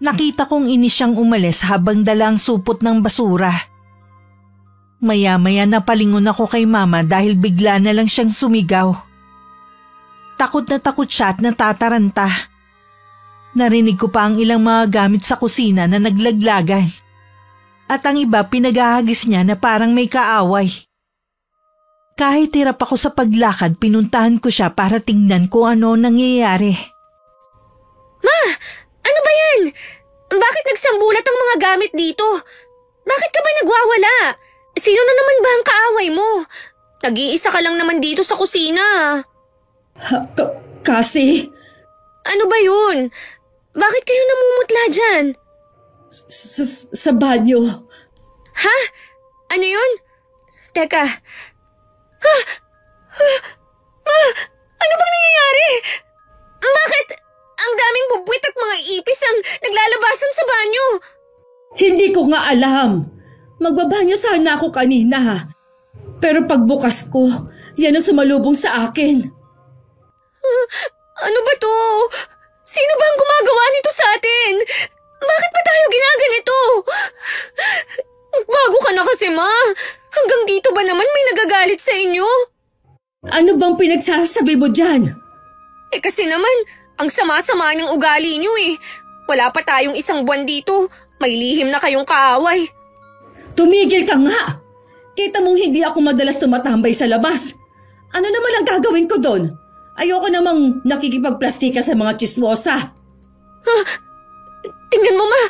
Nakita kong inis siyang umalis habang dala ang supot ng basura. Maya-maya napalingon ako kay Mama dahil bigla na lang siyang sumigaw. Takot na takot siya at natataranta. Narinig ko pa ang ilang mga gamit sa kusina na naglaglagan. At ang iba pinagahagis niya na parang may kaaway. Kahit hirap ako sa paglakad, pinuntahan ko siya para tingnan kung ano nangyayari. Ma! Ano ba yan? Bakit nagsambulat ang mga gamit dito? Bakit ka ba nagwawala? Sino na naman ba ang kaaway mo? Nag-iisa ka lang naman dito sa kusina. Kasi? Ano ba yun? Bakit kayo namumutla dyan? Sa banyo. Ha? Ano yun? Teka. Ano bang nangyayari? Bakit ang daming bubwit at mga ipis ang naglalabasan sa banyo? Hindi ko nga alam. Magbabanyo sana ako kanina. Pero pagbukas ko, yan ang sumalubong sa akin. Ano ba to? Sino ba ang gumagawa nito sa atin? Bakit ba tayo ginaganito? Bago ka na kasi, Ma. Hanggang dito ba naman may nagagalit sa inyo? Ano bang pinagsasabi mo dyan? Kasi naman, ang sama-sama ng ugali nyo eh. Wala pa tayong 1 buwan dito. May lihim na kayong kaaway. Tumigil ka nga! Kita mong hindi ako madalas tumatambay sa labas. Ano naman ang gagawin ko doon? Ayoko namang nakikipagplastika sa mga chismosa. Tingnan mo, Ma.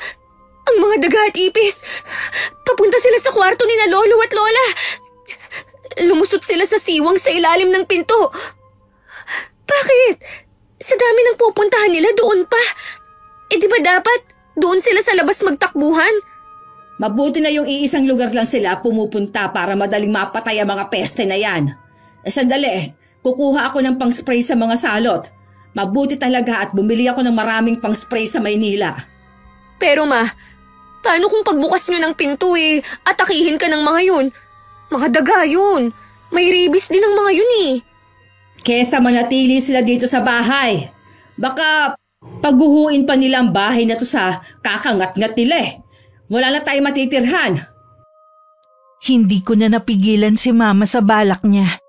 Ang mga daga at ipis. Papunta sila sa kwarto ni na Lolo at Lola. Lumusot sila sa siwang sa ilalim ng pinto. Bakit? Sa dami ng pupuntahan nila doon pa. Di ba dapat doon sila sa labas magtakbuhan? Mabuti na yung iisang lugar lang sila pumupunta para madaling mapatay ang mga peste na yan. Sandali, kukuha ako ng pang-spray sa mga salot. Mabuti talaga at bumili ako ng maraming pang-spray sa Maynila. Pero Ma, paano kung pagbukas nyo ng pinto atakihin ka ng mga yun? Mga daga yun. May rabies din ang mga yun Kesa manatili sila dito sa bahay. Baka pagguhuin pa nila ang bahay na to sa kakangat-ngat nila Wala na tayong matitirhan. Hindi ko na napigilan si Mama sa balak niya.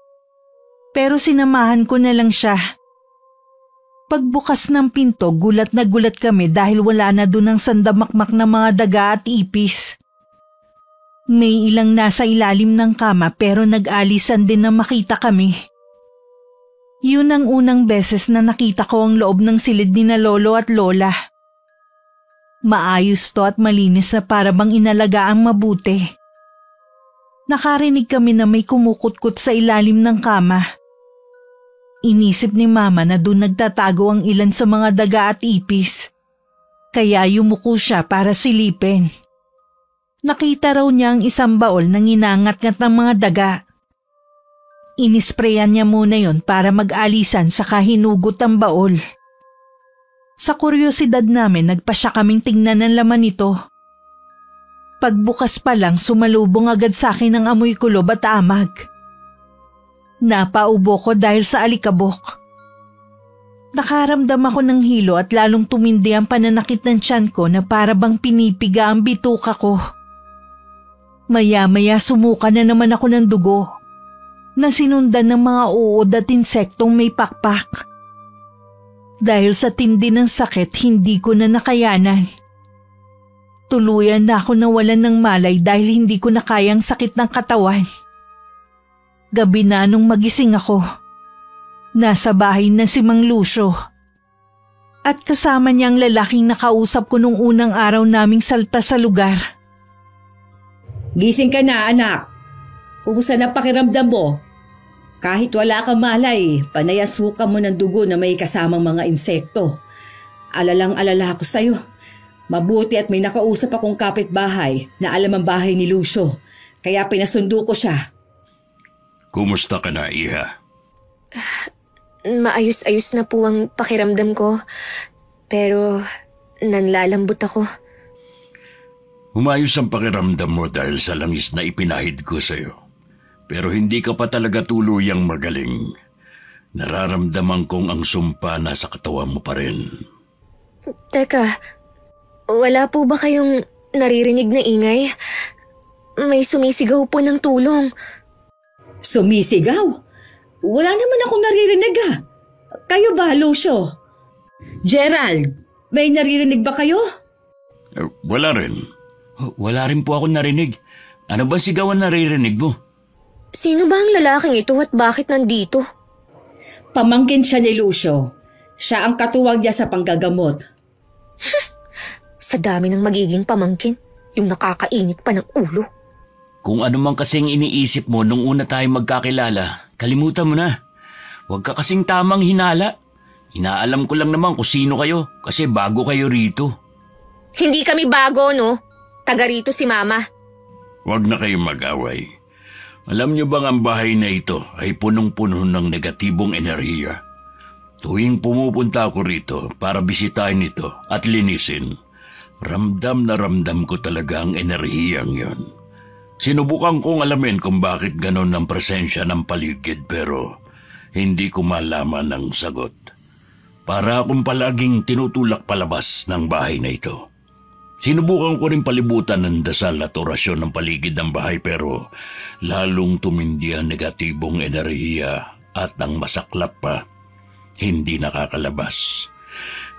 Pero sinamahan ko na lang siya. Pagbukas ng pinto, gulat na gulat kami dahil wala na dun ang sandamakmak na mga daga at ipis. May ilang nasa ilalim ng kama pero nag-alisan din na makita kami. Yun ang unang beses na nakita ko ang loob ng silid ni na Lolo at Lola. Maayos to at malinis na para bang inalagaang mabuti. Nakarinig kami na may kumukutkot sa ilalim ng kama. Inisip ni Mama na doon nagtatago ang ilan sa mga daga at ipis. Kaya yumuko siya para silipin. Nakita raw niya ang isang baol na nginangat-ngat ng mga daga. Inisprayan niya muna yon para mag-alisan saka hinugot ang baol. Sa kuryosidad namin, nagpasya kaming tingnan ang laman nito. Pagbukas pa lang, sumalubong agad sa akin ang amoy kulob at amag. Napaubo ko dahil sa alikabok. Nakaramdam ako ng hilo at lalong tumindi ang pananakit ng tiyan ko na para bang pinipiga ang bituka ko. Maya-maya sumuka na naman ako ng dugo, na sinundan ng mga uod at insektong may pakpak. Dahil sa tindi ng sakit, hindi ko na nakayanan. Tuluyan na ako nawalan ng malay dahil hindi ko na kayang sakit ng katawan. Gabi na nung magising ako. Nasa bahay na si Mang Lucio. At kasama niya ang lalaking nakausap ko nung unang araw naming salta sa lugar. Gising ka na, anak. Kumusta na pakiramdam mo? Kahit wala kang malay, panayasukan mo ng dugo na may kasamang mga insekto. Alalang-alala ako sa'yo. Mabuti at may nakausap akong kapitbahay na alam ang bahay ni Lucio. Kaya pinasundo ko siya. Kumusta ka na, Iha? Maayos-ayos na po ang pakiramdam ko. Pero nanlalambot ako. Umayos ang pakiramdam mo dahil sa langis na ipinahid ko sa'yo. Pero hindi ka pa talaga tuluyang magaling. Nararamdaman kong ang sumpa nasa katawan mo pa rin. Teka, wala po ba kayong naririnig na ingay? May sumisigaw po ng tulong. Sumisigaw? Wala naman akong naririnig Kayo ba, Lucio? Gerald, may naririnig ba kayo? Wala rin. Wala rin po ako narinig. Ano ba sigaw ang naririnig mo? Sino ba ang lalaking ito at bakit nandito? Pamangkin siya ni Lucio. Siya ang katuwang niya sa panggagamot. Sa dami ng magiging pamangkin, yung nakakainit pa ng ulo. Kung ano man kasing iniisip mo nung una tayo magkakilala, kalimutan mo na. Huwag ka kasing tamang hinala. Inaalam ko lang naman kung sino kayo kasi bago kayo rito. Hindi kami bago, no? Taga rito si Mama. Huwag na kayong mag-away. Alam niyo bang ang bahay na ito ay punong-puno ng negatibong enerhiya? Tuwing pumupunta ako rito para bisitahin ito at linisin, ramdam na ramdam ko talaga ang enerhiyang yon. Sinubukan kong alamin kung bakit ganon ang presensya ng paligid pero hindi ko malaman ang sagot. Para akong palaging tinutulak palabas ng bahay na ito. Sinubukan ko rin palibutan ng dasal at orasyon ng paligid ng bahay pero lalong tumindi ang negatibong enerhiya at ang masaklap pa, hindi nakakalabas.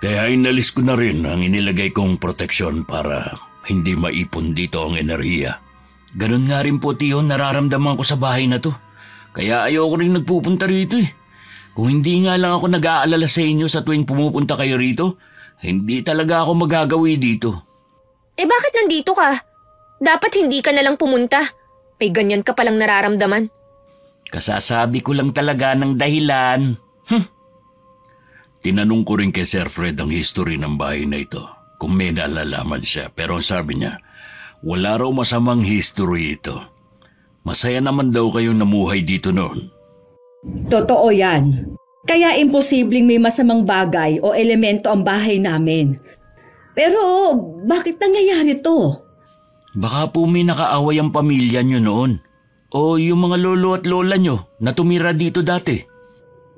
Kaya inalis ko na rin ang inilagay kong proteksyon para hindi maipon dito ang enerhiya. Ganon nga rin po, Tiyo, nararamdaman ko sa bahay na to. Kaya ayoko rin nagpupunta rito eh. Kung hindi nga lang ako nag-aalala sa inyo sa tuwing pumupunta kayo rito, hindi talaga ako magagawi dito. Eh bakit nandito ka? Dapat hindi ka na lang pumunta. May ganyan ka palang nararamdaman. Kasasabi ko lang talaga ng dahilan. Tinanong ko rin kay Sir Fred ang history ng bahay na ito, kung may nalalaman siya. Pero ang sabi niya, wala raw masamang history ito. Masaya naman daw kayong namuhay dito noon. Totoo yan. Kaya imposibleng may masamang bagay o elemento ang bahay namin. Pero bakit nangyayari to? Baka po may nakaaway ang pamilya nyo noon. O yung mga lolo at lola nyo na tumira dito dati.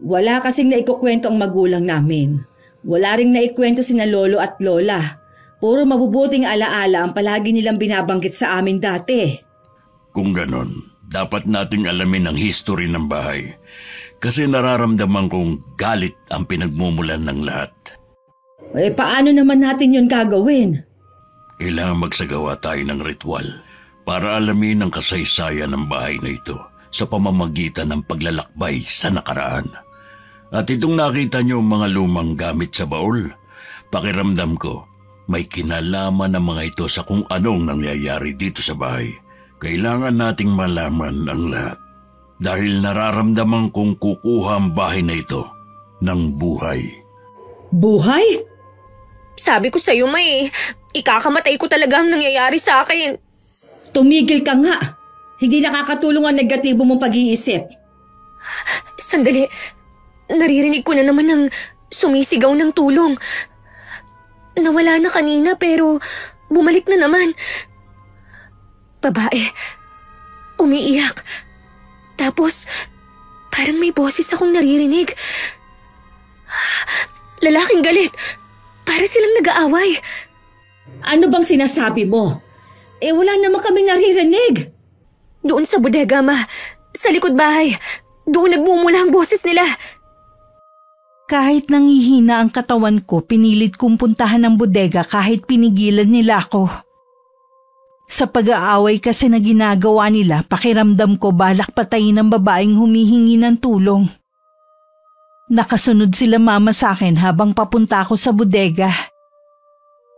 Wala kasing naikukwento ang magulang namin. Wala ring naikwento sina lolo at lola. Puro mabubuting alaala ang palagi nilang binabanggit sa amin dati. Kung ganon, dapat nating alamin ang history ng bahay. Kasi nararamdaman kong galit ang pinagmumulan ng lahat. Eh paano naman natin yun gagawin? Kailangan magsagawa tayo ng ritual para alamin ang kasaysayan ng bahay na ito sa pamamagitan ng paglalakbay sa nakaraan. At itong nakita niyo mga lumang gamit sa baul, pakiramdam ko may kinalaman ng mga ito sa kung anong nangyayari dito sa bahay. Kailangan nating malaman ang lahat dahil nararamdaman kong kukuha ang bahay na ito ng buhay. Buhay? Sabi ko sa'yo, May, ikakamatay ko talaga ang nangyayari sa akin. Tumigil ka nga. Hindi nakakatulong ang negatibo mong pag-iisip. Sandali, naririnig ko na naman ng sumisigaw ng tulong. Nawala na kanina pero bumalik na naman. Babae, umiiyak. Tapos, parang may boses akong naririnig. Lalaking galit. Para silang nag-aaway. Ano bang sinasabi mo? Eh wala naman kaming naririnig. Doon sa bodega, Ma. Sa likod bahay. Doon nagmumula ang boses nila. Kahit nangihina ang katawan ko, pinilit kong puntahan ang bodega kahit pinigilan nila ako. Sa pag-aaway kasi na ginagawa nila, pakiramdam ko balak patayin ang babaeng humihingi ng tulong. Nakasunod sila Mama sa akin habang papunta ako sa bodega.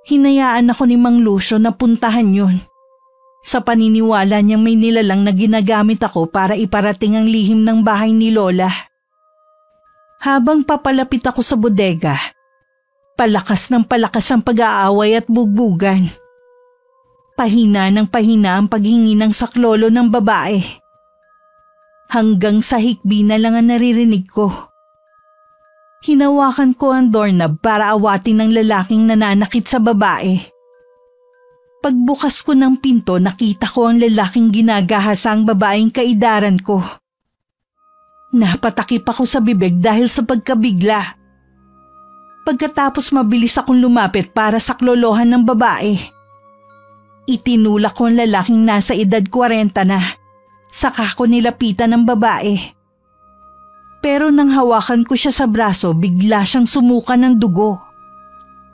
Hinayaan ako ni Mang Lucio na puntahan yun. Sa paniniwala niyang may nilalang na ginagamit ako para iparating ang lihim ng bahay ni Lola. Habang papalapit ako sa bodega, palakas ng palakas ang pag-aaway at bugbugan. Pahina ng pahina ang paghingi ng saklolo ng babae. Hanggang sa hikbi na lang ang naririnig ko. Hinawakan ko ang doorknob para awatin ng lalaking nananakit sa babae. Pagbukas ko ng pinto, nakita ko ang lalaking ginagahasa ang babaeng kaidaran ko. Napatakip ako sa bibig dahil sa pagkabigla. Pagkatapos mabilis akong lumapit para saklolohan ng babae. Itinulak ko ang lalaking nasa edad 40 na. Saka ko nilapitan ng babae. Pero nang hawakan ko siya sa braso, bigla siyang sumuka ng dugo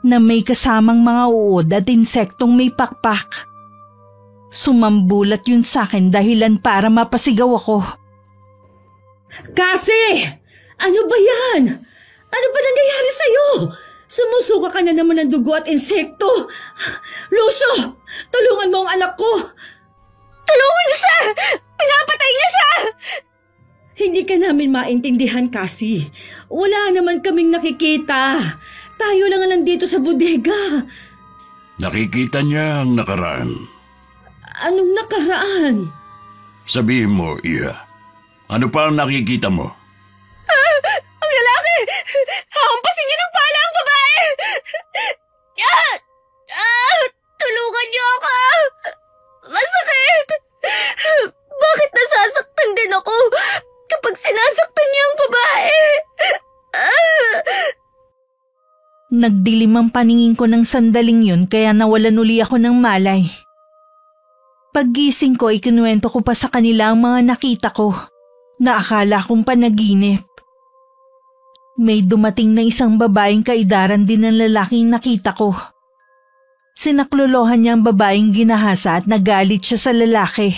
na may kasamang mga uod at insektong may pakpak. Sumambulat yun sa akin dahilan para mapasigaw ako. Kasi! Ano ba yan? Ano ba nangyayari sa'yo? Sumusuka ka na naman ng dugo at insekto. Lucio, tulungan mo ang anak ko. Tulungan niyo siya! Pinapatay niya siya! Hindi ka namin maintindihan kasi. Wala naman kaming nakikita. Tayo lang nandito sa bodega. Nakikita niya ang nakaraan. Anong nakaraan? Sabihin mo, Iha. Ano pa ang nakikita mo? Ang lalaki! Hahampasin niyo ng pala ang babae! Tulungan niyo ako! Masakit! Bakit nasasaktan din ako kapag sinasaktan niya ang babae? Nagdilim ang paningin ko ng sandaling yun kaya nawalan uli ako ng malay. Paggising ko, ikinuwento ko pa sa kanila ang mga nakita ko na akala kong panaginip. May dumating na isang babaeng kaidaran din ng lalaking nakita ko. Sinaklolohan niya ang babaeng ginahasa at nagalit siya sa lalaki.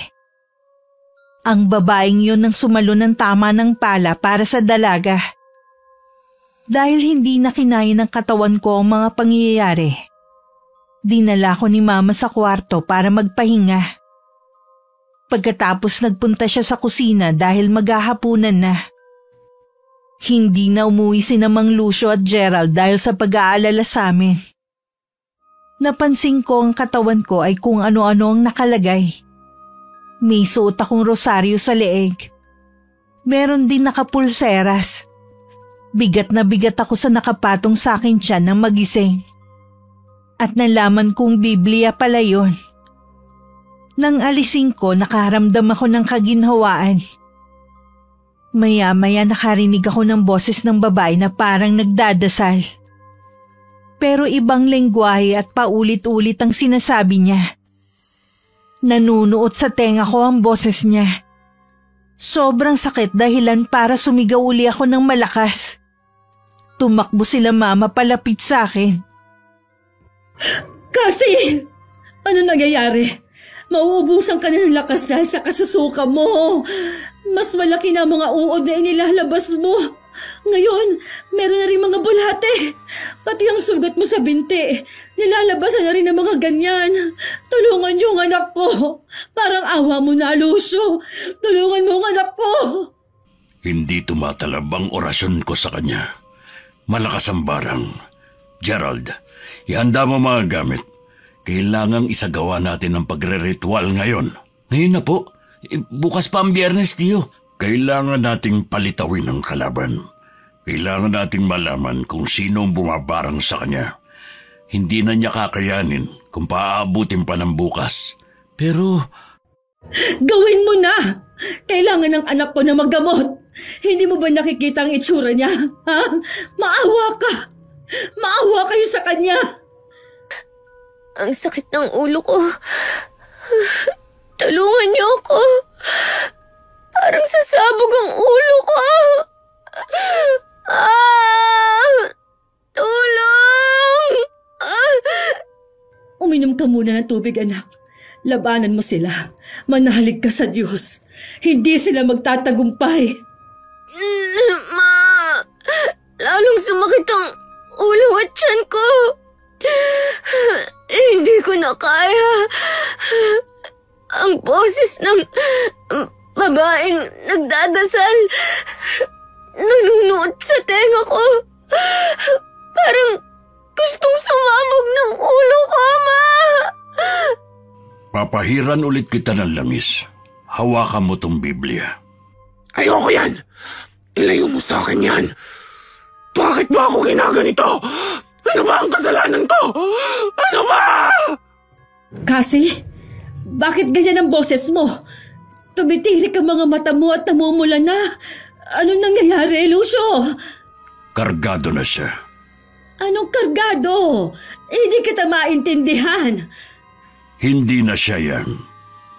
Ang babaeng yun ang sumalo ng tama ng pala para sa dalaga. Dahil hindi na kinaya ng katawan ko ang mga pangyayari, dinala ko ni Mama sa kwarto para magpahinga. Pagkatapos nagpunta siya sa kusina dahil maghahapunan na. Hindi na umuwi sina Mang Lucio at Gerald dahil sa pag-aalala sa amin. Napansin ko ang katawan ko ay kung ano-ano ang nakalagay. May suot akong rosaryo sa leeg. Meron din nakapulseras. Bigat na bigat ako sa nakapatong sa akin tiyan ng magising. At nalaman kong Biblia pala yun. Nang alisin ko, nakaramdam ako ng kaginhawaan. Maya-maya nakarinig ako ng boses ng babae na parang nagdadasal. Pero ibang lengguwahe at paulit-ulit ang sinasabi niya. Nanunuot sa tenga ko ang boses niya. Sobrang sakit dahilan para sumigaw uli ako ng malakas. Tumakbo sila Mama palapit sa akin. Kasi, ano nangyayari? Mauubusan ka na ng lakas dahil sa kasusuka mo. Mas malaki na mga uod na inilalabas mo. Ngayon, meron na rin mga bulate. Pati ang sugat mo sa binti. Nilalabasan na rin ng mga ganyan. Tulungan niyo ang anak ko. Parang awa mo na, Lucio. Tulungan mo ang anak ko. Hindi tumatalab ang orasyon ko sa kanya. Malakas ang barang. Gerald, ihanda mo mga gamit. Kailangang isagawa natin ang pagre-ritual ngayon. Ngayon na po. Bukas pa ang Biyernes, Tiyo. Kailangan nating palitawin ang kalaban. Kailangan nating malaman kung sino ang bumabarang sa kanya. Hindi na niya kakayanin kung paaabutin pa ng bukas. Pero... Gawin mo na! Kailangan ng anak ko na maggamot. Hindi mo ba nakikita ang itsura niya? Ha? Maawa ka! Maawa kayo sa kanya! Ang sakit ng ulo ko. Tulungan niyo ako. Parang sasabog ang ulo ko. Tulong! Uminom ka muna ng tubig, anak. Labanan mo sila. Manalig ka sa Diyos. Hindi sila magtatagumpay. Ma, lalong sumakit ang ulo at tiyan ko. Hindi ko na kaya. Ang boses ng babaeng nagdadasal nanunuot sa tenga ko. Parang gustong sumabog ng ulo ko, Ma. Papahiran ulit kita ng langis. Hawakan mo tong Biblia. Ayoko yan! Ilayo mo sa akin yan! Bakit ba ako ginaganito? Ano ba ang kasalanan ko? Ano ba? Kasi, bakit ganyan ang boses mo? Tumitirik ang mga mata mo at namumula na. Anong nangyayari, Lucio? Kargado na siya. Anong kargado? Hindi kita maintindihan. Hindi na siya yan.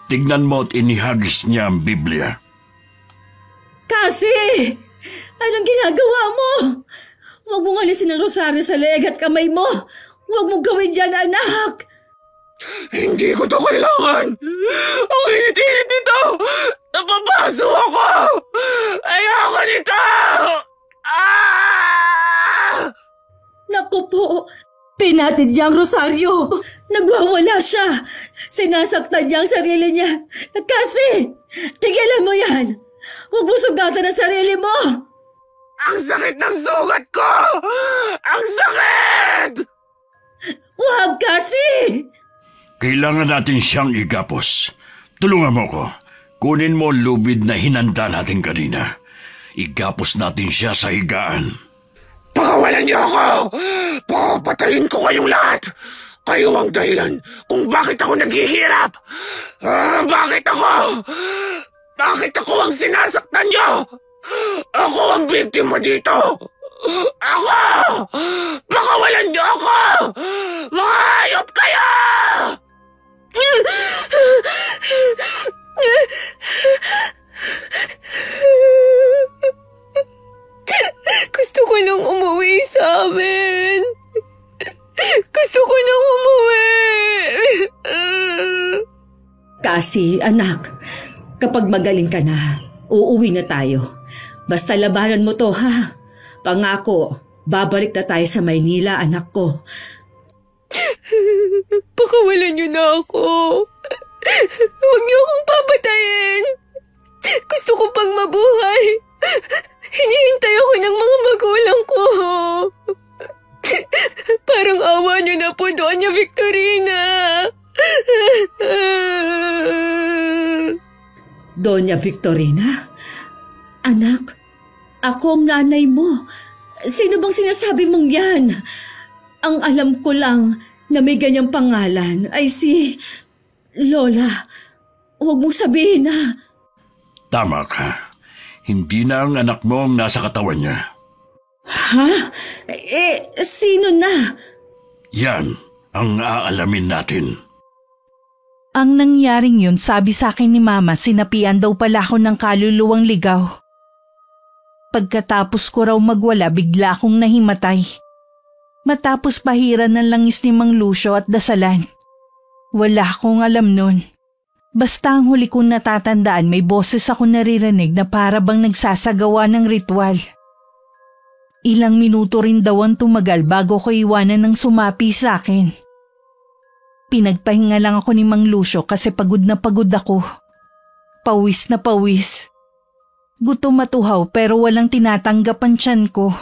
Tignan mo at inihagis niya ang Biblia. Kasi, anong ginagawa mo? Huwag mong alisin ang rosaryo sa leeg at kamay mo. Huwag mong gawin yan, anak. Hindi ko to kailangan. Ang init-init nito. Napapaso ako. Ayoko nito. Naku po, pinatid niya ang rosaryo. Nagwawala siya. Sinasaktan niya ang sarili niya. Kasi, tigilan mo yan. Huwag mo sugatan ang sarili mo! Ang sakit ng sugat ko! Ang sakit! Huwag kasi! Kailangan natin siyang igapos. Tulungan mo ko. Kunin mo ang lubid na hinanda natin kanina. Igapos natin siya sa higaan. Pakawalan niyo ako! Papatayin ko kayong lahat! Kayo ang dahilan kung bakit ako naghihirap! Bakit ako? Bakit ako ang sinasaktan niyo? Ako ang biktima dito! Ako! Pakawalan niyo ako! Mga hayop kayo! Gusto ko nang umuwi sa amin. Gusto ko nang umuwi. Kasi, anak, kapag magaling ka na, uuwi na tayo. Basta labanan mo to, ha? Pangako, babalik na tayo sa Maynila, anak ko. Pakawalan niyo na ako. Huwag niyo akong papatayin. Gusto ko pang mabuhay. Hinihintay ako ng mga magulang ko. Parang awa niyo na po, Doña Victorina. Doña Victorina? Anak, ako ang nanay mo. Sino bang sinasabi mong yan? Ang alam ko lang na may ganyang pangalan ay si Lola. Huwag mong sabihin na. Tama ka. Hindi na ang anak mo ang nasa katawan niya. Ha? Sino na? Yan ang aalamin natin. Ang nangyaring yun, sabi sa akin ni Mama, sinapian daw pala ako ng kaluluwang ligaw. Pagkatapos ko raw magwala, bigla akong nahimatay. Matapos pahiran ng langis ni Mang Lucio at dasalan. Wala akong alam nun. Basta ang huli kong natatandaan, may boses ako naririnig na para bang nagsasagawa ng ritual. Ilang minuto rin daw ang tumagal bago ko iwanan ng sumapi sa akin. Pinagpahinga lang ako ni Mang Lucio kasi pagod na pagod ako. Pawis na pawis. Gutom at uhaw pero walang tinatanggap ang tiyan ko.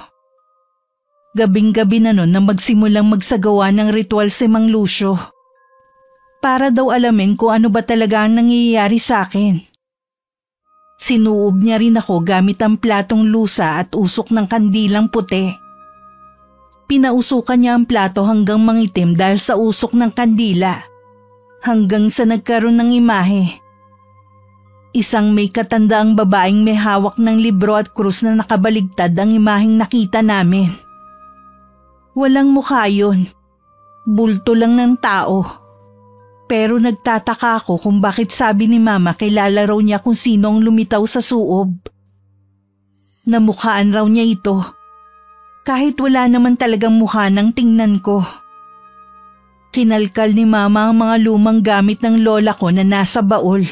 Gabing-gabi na nun na magsimulang magsagawa ng ritual si Mang Lucio. Para daw alamin kung ano ba talaga ang nangyayari sa akin. Sinuob niya rin ako gamit ang platong lusa at usok ng kandilang puti. Pinausukan niya ang plato hanggang mangitim dahil sa usok ng kandila. Hanggang sa nagkaroon ng imahe. Isang may katandaang babaeng may hawak ng libro at krus na nakabaligtad ang imaheng nakita namin. Walang mukha yun. Bulto lang ng tao. Pero nagtataka ako kung bakit sabi ni Mama kilala raw niya kung sino ang lumitaw sa suob. Namukhaan raw niya ito. Kahit wala naman talagang mukha ng tingnan ko. Kinalkal ni Mama ang mga lumang gamit ng lola ko na nasa baul.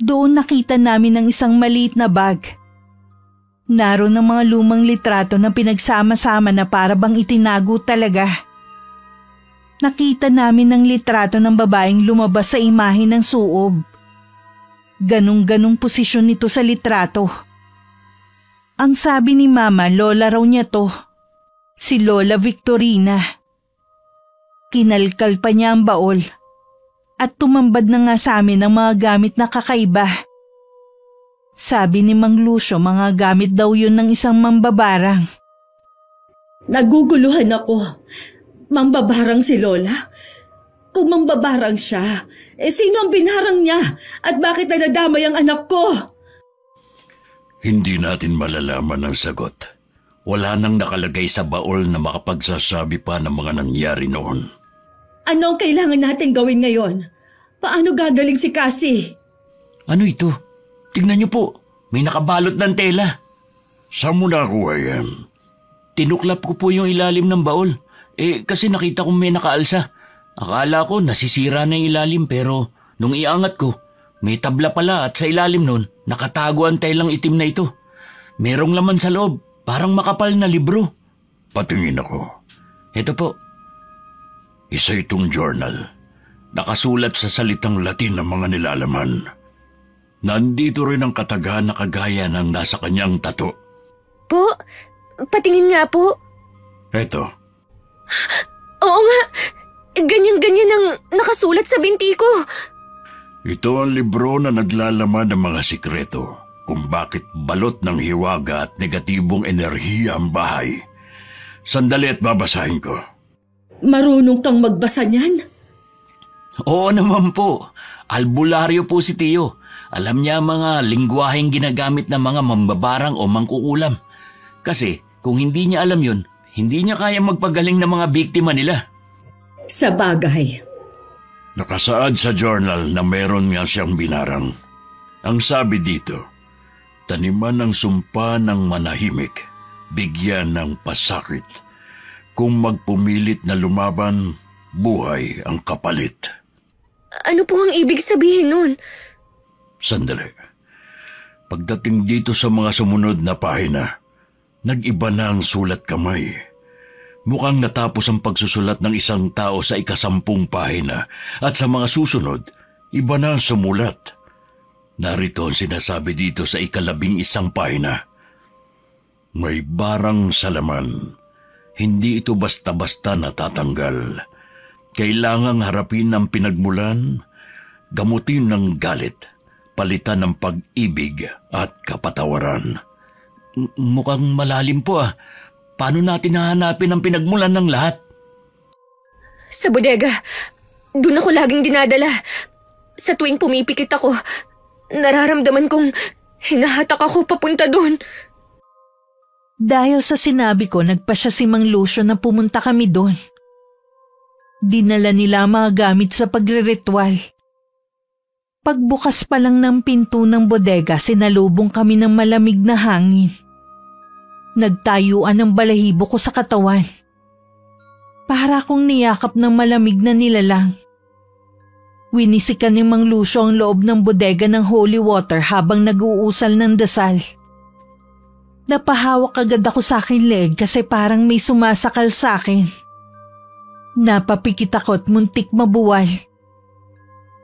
Doon nakita namin ang isang maliit na bag. Naroon ang mga lumang litrato na pinagsama-sama na para bang itinago talaga. Nakita namin ang litrato ng babaeng lumabas sa imahe ng suob. Ganong-ganong posisyon nito sa litrato. Ang sabi ni Mama, lola raw niya to. Si Lola Victorina. Kinalkal pa niya ang baol. At tumambad na nga sa amin ang mga gamit na kakaiba. Sabi ni Mang Lucio, mga gamit daw yun ng isang mambabarang. Naguguluhan ako. Mambabarang si Lola? Kung mambabarang siya, sino ang binarang niya? At bakit nadadamay ang anak ko? Hindi natin malalaman ang sagot. Wala nang nakalagay sa baol na makapagsasabi pa ng mga nangyari noon. Ano ang kailangan natin gawin ngayon? Paano gagaling si Cassie? Ano ito? Tignan niyo po, may nakabalot ng tela. Saan mo nakuha yan? Tinuklap ko po yung ilalim ng baol. Kasi nakita kong may nakaalsa. Akala ko nasisira na yung ilalim pero nung iangat ko, may tabla pala at sa ilalim nun, nakatago ang telang itim na ito. Merong laman sa loob, parang makapal na libro. Patingin ako. Ito po. Isa itong journal. Nakasulat sa salitang Latin ng mga nilalaman. Nandito rin ang kataga na kagaya ng nasa kanyang tato. Po, patingin nga po. Eto. Oo nga, ganyan-ganyan ang nakasulat sa binti ko. Ito ang libro na naglalaman ng mga sikreto kung bakit balot ng hiwaga at negatibong enerhiya ang bahay. Sandali at babasahin ko. Marunong kang magbasa niyan? Oo naman po. Albularyo po si Tio. Alam niya ang mga lingwaheng ginagamit ng mga mambabarang o mangkukulam. Kasi kung hindi niya alam yun, hindi niya kaya magpagaling ng mga biktima nila. Sa bagay. Nakasaad sa journal na meron nga siyang binarang. Ang sabi dito, taniman ng sumpa ng manahimik, bigyan ng pasakit. Kung magpumilit na lumaban, buhay ang kapalit. Ano po ang ibig sabihin nun? Sandali. Pagdating dito sa mga sumunod na pahina, nag-iba na ang sulat kamay. Mukhang natapos ang pagsusulat ng isang tao sa 10 pahina at sa mga susunod, iba na ang sumulat. Narito ang sinasabi dito sa 11 pahina. May barang sa laman. Hindi ito basta-basta natatanggal. Kailangang harapin ang pinagmulan, gamutin ng galit, palitan ng pag-ibig at kapatawaran. Mukhang malalim po ah. Paano natin hahanapin ang pinagmulan ng lahat? Sa bodega. Doon ako laging dinadala. Sa tuwing pumipikit ako, nararamdaman kong hinahatak ako papunta doon. Dahil sa sinabi ko, nagpa siya si Mang Lucio na pumunta kami doon. Dinala nila ang mga gamit sa pagre-ritual. Pagbukas pa lang ng pinto ng bodega, sinalubong kami ng malamig na hangin. Nagtayuan ang balahibo ko sa katawan. Para akong niyakap ng malamig na nilalang. Winisikan ni Mang Lucio ang loob ng bodega ng holy water habang nag-uusal ng dasal. Napahawak agad ako sa aking leg kasi parang may sumasakal sa akin. Napapikit ako at muntik mabuwal.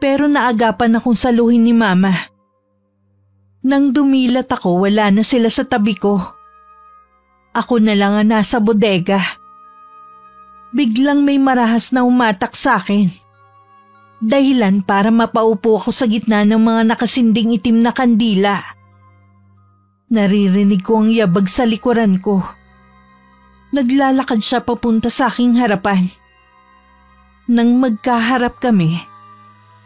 Pero naagapan akong saluhin ni Mama. Nang dumilat ako, wala na sila sa tabi ko. Ako na lang ang nasa bodega. Biglang may marahas na umatak sa akin. Dahilan para mapaupo ako sa gitna ng mga nakasinding itim na kandila. Naririnig ko ang yabag sa likuran ko. Naglalakad siya papunta sa aking harapan. Nang magkaharap kami,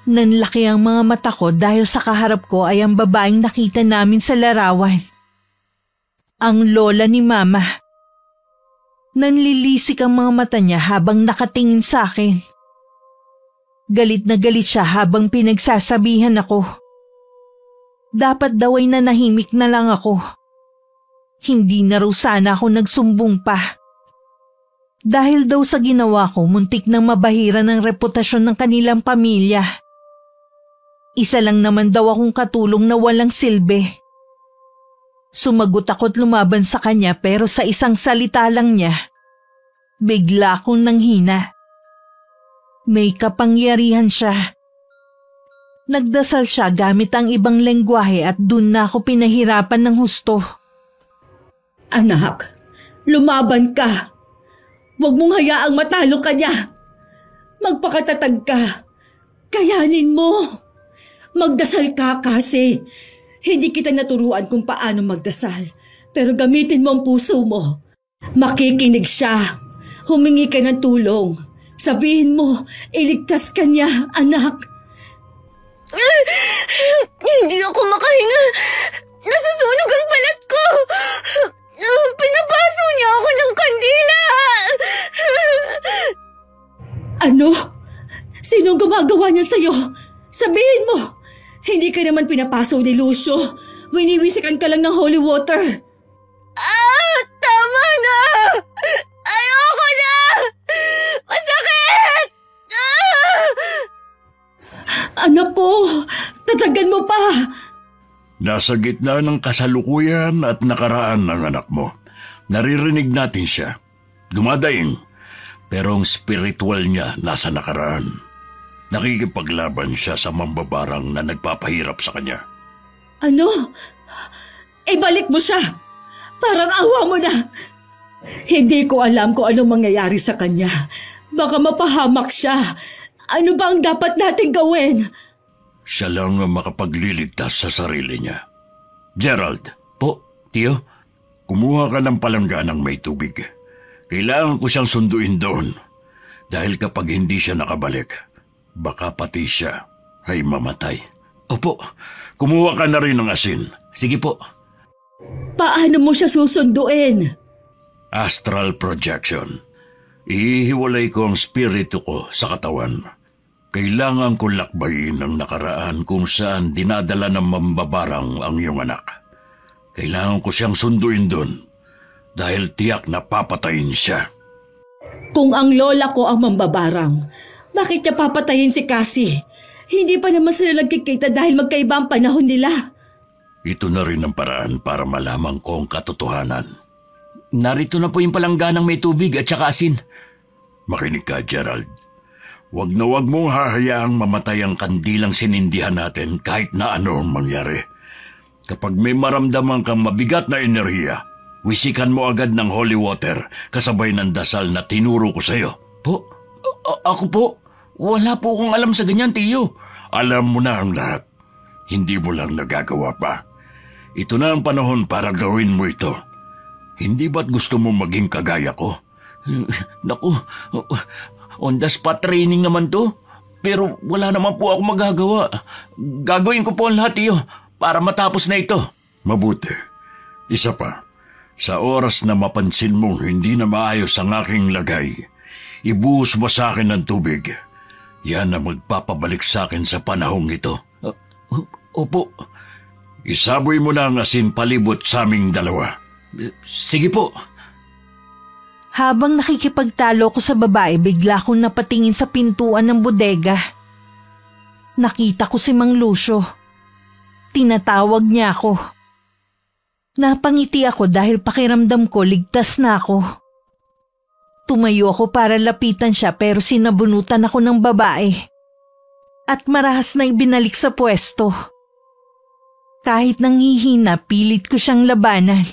nanlaki ang mga mata ko dahil sa kaharap ko ay ang babaeng nakita namin sa larawan. Ang lola ni Mama. Nanlilisik ang mga mata niya habang nakatingin sa akin. Galit na galit siya habang pinagsasabihan ako. Dapat daw ay nanahimik na lang ako. Hindi na raw sana ako nagsumbong pa. Dahil daw sa ginawa ko, muntik nang mabahira ng reputasyon ng kanilang pamilya. Isa lang naman daw akong katulong na walang silbi. Sumagot ako at lumaban sa kanya pero sa isang salita lang niya, bigla akong nanghina. May kapangyarihan siya. Nagdasal siya gamit ang ibang lengguwahe at dun na ako pinahirapan ng husto. Anak, lumaban ka. Huwag mong hayaang matalo ka niya. Magpakatatag ka. Kayanin mo. Magdasal ka kasi. Hindi kita naturuan kung paano magdasal. Pero gamitin mo ang puso mo. Makikinig siya. Humingi ka ng tulong. Sabihin mo, iligtas ka niya, anak. Hindi ako makahinga. Nasusunog ang balat ko. Pinapaso niya ako ng kandila. Ano? Sinong gumagawa niya sa'yo? Sabihin mo. Hindi ka naman pinapaso ni Lucio. Winiwisikan ka lang ng holy water. Tama na. Ayoko na. Masakit. Anak ko, tatagan mo pa. Nasa gitna ng kasalukuyan at nakaraan ng anak mo. Naririnig natin siya. Dumadaing. Pero ang spiritual niya nasa nakaraan. Nakikipaglaban siya sa mambabarang na nagpapahirap sa kanya. Ano? Ibalik mo siya! Parang awa mo na! Hindi ko alam kung anong mangyayari sa kanya. Baka mapahamak siya. Ano ba ang dapat nating gawin? Siya lang ang makapagliligtas sa sarili niya. Gerald, Po, tiyo? kumuha ka ng palangganang may tubig. Kailangan ko siyang sunduin doon. Dahil kapag hindi siya nakabalik, baka pati siya ay mamatay. Opo, Kumuha ka na rin ng asin. sige po. Paano mo siya susunduin? Astral projection. Ihiwalay ko ang spirito ko sa katawan. Kailangan ko lakbayin ang nakaraan kung saan dinadala ng mambabarang ang iyong anak. Kailangan ko siyang sunduin doon dahil tiyak na papatayin siya. Kung ang lola ko ang mambabarang, bakit niya papatayin si Cassie? Hindi pa naman sila nagkikita dahil magkaiba ang panahon nila. Ito na rin ang paraan para malaman ko ang katotohanan. Narito na po yung palangganang may tubig at saka asin. Makinig ka, Gerald. Huwag na huwag mong hahayaang mamatay ang kandilang sinindihan natin kahit na ano ang mangyari. Kapag may maramdaman kang mabigat na enerhiya, wisikan mo agad ng holy water kasabay ng dasal na tinuro ko sa iyo. Po? Ako po? Wala po akong alam sa ganyan, tiyo. Alam mo na ang lahat. Hindi mo lang nagagawa pa. Ito na ang panahon para gawin mo ito. Hindi ba't gusto mo maging kagaya ko? Naku, on the spot training naman to. Pero wala naman po ako magagawa. Gagawin ko po ang lahat, tiyo, para matapos na ito. Mabuti. Isa pa, sa oras na mapansin mong hindi na maayos ang aking lagay, ibuhos mo sa akin ng tubig. Yan ang magpapabalik sa akin sa panahong ito. Opo. Isaboy mo na ang asin palibot sa aming dalawa. Sige po. Habang nakikipagtalo ko sa babae, bigla akong napatingin sa pintuan ng bodega. Nakita ko si Mang Lucio. Tinatawag niya ako. Napangiti ako dahil pakiramdam ko ligtas na ako. Tumayo ako para lapitan siya pero sinabunutan ako ng babae. At marahas na ibinalik sa pwesto. Kahit nanghihina, pilit ko siyang labanan.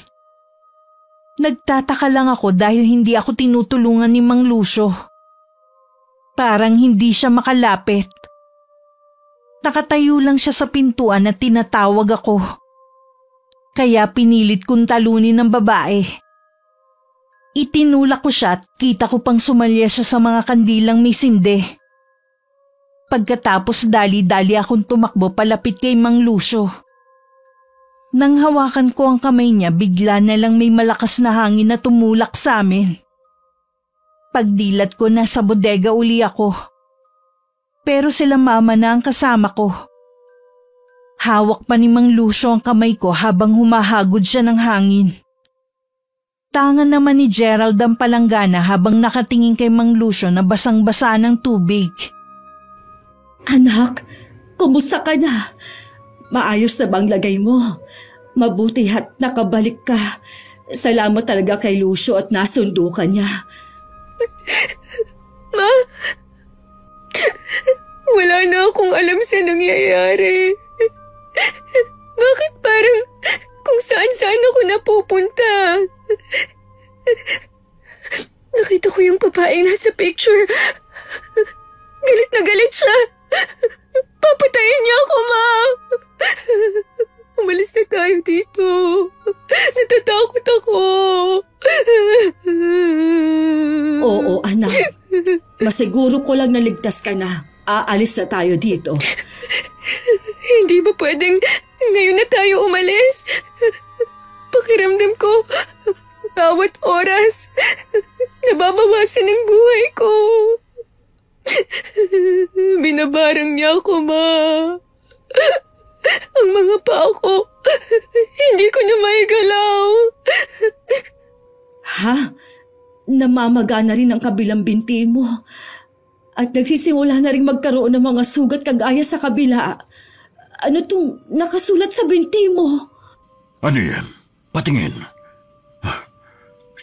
Nagtataka lang ako dahil hindi ako tinutulungan ni Mang Lucio. Parang hindi siya makalapit. Nakatayo lang siya sa pintuan at tinatawag ako. Kaya pinilit kong talunin ng babae. Itinulak ko siya at kita ko pang sumalya siya sa mga kandilang may sinde. Pagkatapos dali-dali akong tumakbo palapit kay Mang Lucio. Nang hawakan ko ang kamay niya, bigla na lang may malakas na hangin na tumulak sa amin. Pagdilat ko, nasa bodega uli ako. Pero sila mama na ang kasama ko. Hawak pa ni Mang Lucio ang kamay ko habang humahagod siya ng hangin. Tangan naman ni Gerald ang palanggana habang nakatingin kay Mang Lucio na basang-basa ng tubig. Anak, kumusta ka na? Maayos na bang lagay mo? Mabuti at nakabalik ka. Salamat talaga kay Lucio at nasundo ka niya. Ma, wala na akong alam sa nangyayari. Bakit parang kung saan-saan ako napupunta? Nakita ko yung babaeng nasa picture. Galit na galit siya. Papatayin niya ako, Ma. Umalis na tayo dito. Natatakot ako. Oo, anak. Masiguro ko lang naligtas ka na. Aalis na tayo dito. Hindi ba pwedeng ngayon na tayo umalis? Pakiramdam ko, bawat oras, nababawasan ang buhay ko. Binabarang niya ako, Ma. Ang mga paa ko, hindi ko na maigalaw. Ha? Namamaga na rin ang kabilang binti mo. At nagsisimula na rin magkaroon ng mga sugat kagaya sa kabila. Ano tong nakasulat sa binti mo? Ano yan? Patingin.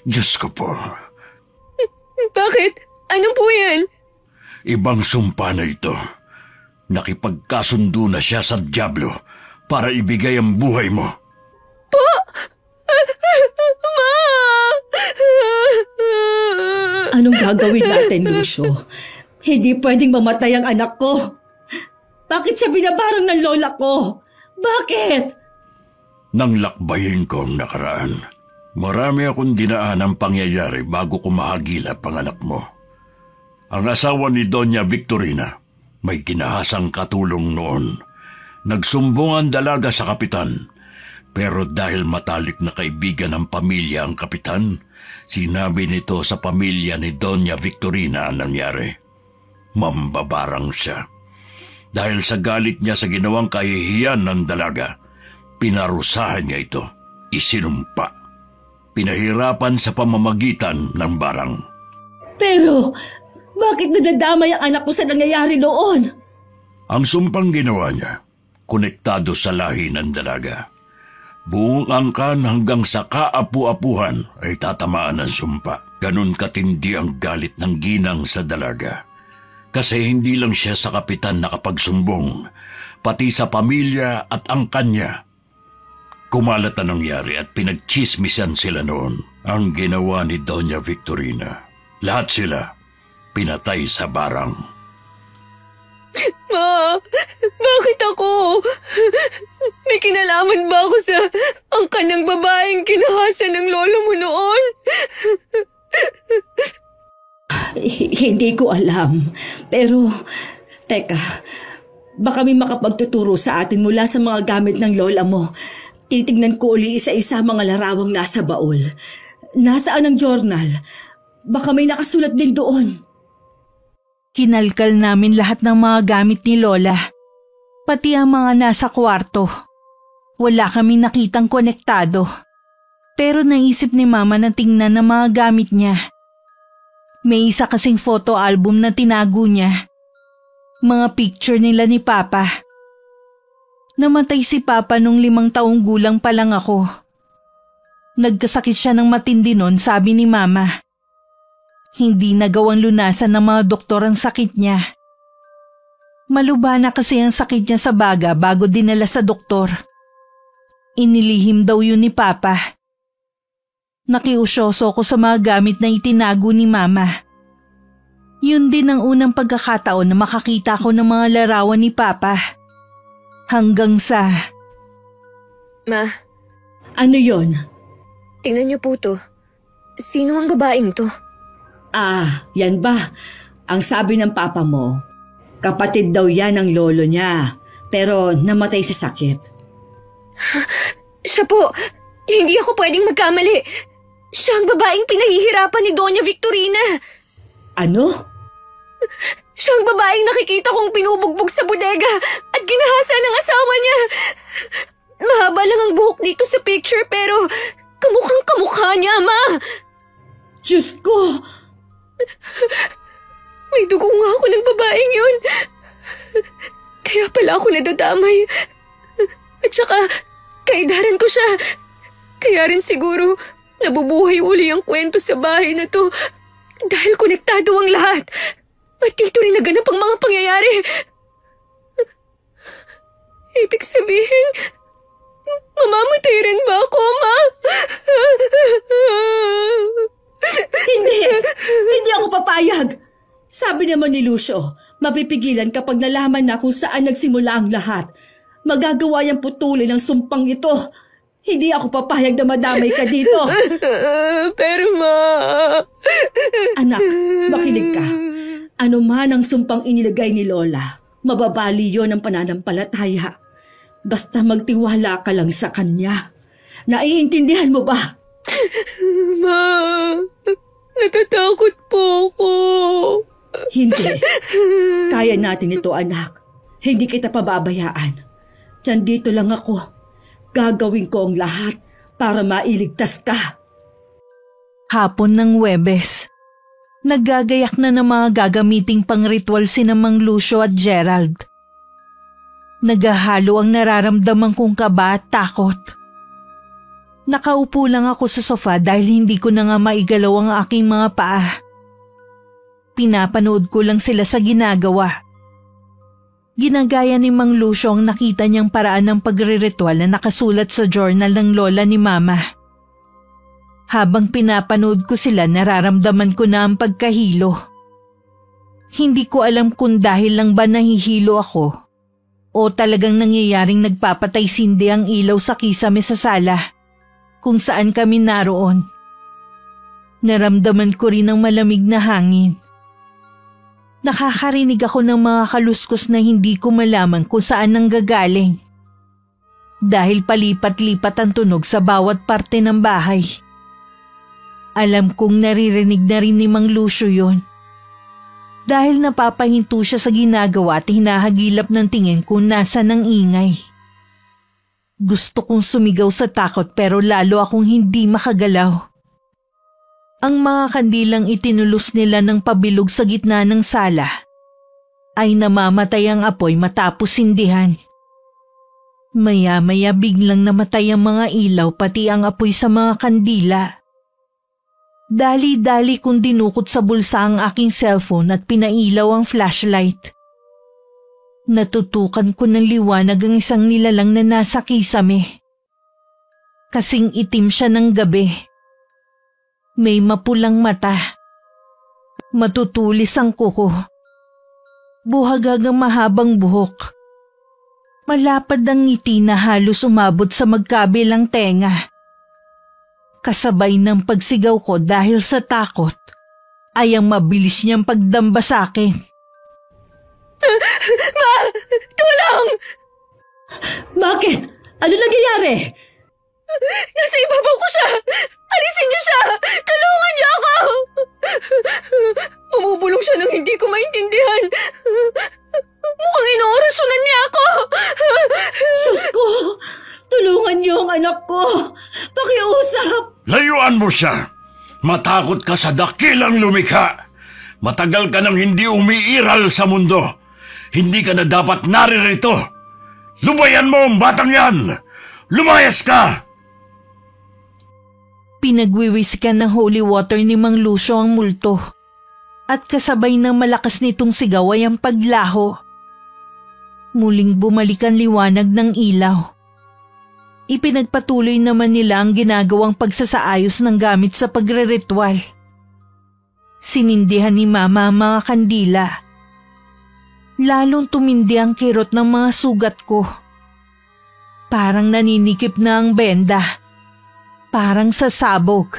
Diyos ko po. Bakit? Ano po yan? Ibang sumpa na ito. Nakipagkasundo na siya sa dyablo para ibigay ang buhay mo. Ma! Anong gagawin natin, Lucio? Hindi pwedeng mamatay ang anak ko. Bakit siya binabarang ng lola ko? Bakit? Nang lakbayin ko ang nakaraan, marami akong dinaanang pangyayari bago ko mahagilap ang anak mo. Ang asawa ni Doña Victorina may ginahasang katulong noon. Nagsumbong ang dalaga sa kapitan, pero dahil matalik na kaibigan ng pamilya ang kapitan, sinabi nito sa pamilya ni Doña Victorina ang nangyari. Mambabarang siya. Dahil sa galit niya sa ginawang kahihiyan ng dalaga, pinarusahan niya ito, isinumpa. Pinahirapan sa pamamagitan ng barang. Pero, bakit nadadamay ang anak ko sa nangyayari noon? Ang sumpang ginawa niya, konektado sa lahi ng dalaga. Buong angkan hanggang sa kaapu-apuhan ay tatamaan ng sumpa. Ganon katindi ang galit ng ginang sa dalaga. Kasi hindi lang siya sa kapitan nakapagsumbong, pati sa pamilya at angkan niya. Kumalat ang nangyari at pinagchismisan sila noon. Ang ginawa ni Doña Victorina, lahat sila pinatay sa barang. Ma, bakit ako? May kinalaman ba ako sa angkan ng babaeng kinahasan ng lolo mo noon? Hindi ko alam. Pero, teka, baka may makapagtuturo sa atin mula sa mga gamit ng lola mo. Titignan ko uli isa-isa mga larawang nasa baul. Nasaan ang journal? Baka may nakasulat din doon. Kinalkal namin lahat ng mga gamit ni Lola, pati ang mga nasa kwarto. Wala kaming nakitang konektado. Pero naisip ni Mama na tingnan ang mga gamit niya. May isa kasing photo album na tinago niya. Mga picture nila ni Papa. Namatay si Papa nung 5 taong gulang pa lang ako. Nagkasakit siya ng matindi noon, sabi ni Mama. Hindi nagawang lunasan ng mga doktor ang sakit niya. Malubha na kasi ang sakit niya sa baga bago dinala sa doktor. Inilihim daw yun ni Papa. Nakiusyoso ko sa mga gamit na itinago ni Mama. Yun din ang unang pagkakataon na makakita ko ng mga larawan ni Papa. Hanggang sa... Ma, Ano yon? tingnan niyo po to. Sino ang babaeng to? Yan ba? Ang sabi ng papa mo, kapatid daw yan ng lolo niya, pero namatay sa sakit. Siya po! Hindi ako pwedeng magkamali. Siya ang babaeng pinahihirapan ni Doña Victorina. Ano? Siya ang babaeng nakikita kong pinubugbog sa bodega at ginahasa ng asawa niya. Mahaba lang ang buhok dito sa picture pero kamukhang kamukha niya, Ma. Diyos ko! May dugo nga ako ng babaeng yun. Kaya pala ako nadadamay. At saka, kaidaran ko siya. Kaya rin siguro, nabubuhay uli ang kwento sa bahay na to. Dahil konektado ang lahat. At dito rin naganap ang mga pangyayari. Ibig sabihin, mamamatay rin ba ako, Ma? Hindi ako papayag. Sabi naman ni Lucio, mapipigilan kapag nalaman na kung saan nagsimula ang lahat. Magagawa niyang putulin ang sumpang ito. Hindi ako papayag na madamay ka dito. Pero Ma... Anak, makinig ka. Ano man ang sumpang inilagay ni Lola, mababali yon ang pananampalataya. Basta magtiwala ka lang sa kanya. Naiintindihan mo ba? Ma, natatakot po ako. Hindi. Kaya natin ito, anak. Hindi kita pababayaan. Nandito lang ako. Gagawin ko ang lahat para mailigtas ka. Hapon ng Huwebes. Naggagayak na ng mga gagamiting pang-ritual sina Mang Lucio at Gerald. Nagahalo ang nararamdaman kong kaba at takot. Nakaupo lang ako sa sofa dahil hindi ko na nga maigalaw ang aking mga paa. Pinapanood ko lang sila sa ginagawa. Ginagaya ni Mang Lucio ang nakita niyang paraan ng pagre-ritual na nakasulat sa journal ng lola ni Mama. Habang pinapanood ko sila, nararamdaman ko na ang pagkahilo. Hindi ko alam kung dahil lang ba nahihilo ako o talagang nangyayaring nagpapatay-sindi ang ilaw sa kisame sa sala kung saan kami naroon. Naramdaman ko rin ang malamig na hangin. Nakakarinig ako ng mga kaluskos na hindi ko malaman kung saan nanggagaling. Dahil palipat-lipat ang tunog sa bawat parte ng bahay. Alam kong naririnig na rin ni Mang Lucio yun. Dahil napapahinto siya sa ginagawa at hinahagilap ng tingin kung nasa ng ingay. Gusto kong sumigaw sa takot pero lalo akong hindi makagalaw. Ang mga kandilang itinulos nila ng pabilog sa gitna ng sala ay namamatay ang apoy matapos sindihan. Maya-maya biglang namatay ang mga ilaw pati ang apoy sa mga kandila. Dali-dali kong dinukot sa bulsa ang aking cellphone at pinailaw ang flashlight. Natutukan ko ng liwanag ang isang nilalang na nasa kisame. Kasing itim siya ng gabi. May mapulang mata. Matutulis ang kuko. Buhaghag ang mahabang buhok. Malapad ang ngiti na halos umabot sa magkabilang tenga. Kasabay ng pagsigaw ko dahil sa takot ay ang mabilis niyang pagdamba sa akin. Ma! Tulong! Bakit? Ano nangyayari? Nasa ibabaw ko siya! Alisin niyo siya! Tulungan niyo ako! Bumubulong siya nang hindi ko maintindihan. Mukhang inoorasyonan niya ako! Sus ko! Tulungan niyo ang anak ko! Pakiusap! Layuan mo siya! Matakot ka sa dakilang lumikha! Matagal ka nang hindi umiiral sa mundo! Hindi ka na dapat naririto! Lubayan mo ang batang yan! Lumayas ka! Pinagwiwisikan ng holy water ni Mang Lucio ang multo at kasabay ng malakas nitong sigaw ay ang paglaho. Muling bumalik ang liwanag ng ilaw. Ipinagpatuloy naman nila ang ginagawang pagsasaayos ng gamit sa pagre-ritual. Sinindihan ni Mama ang mga kandila. Lalong tumindi ang kirot ng mga sugat ko. Parang naninikip na ang benda. Parang sasabog.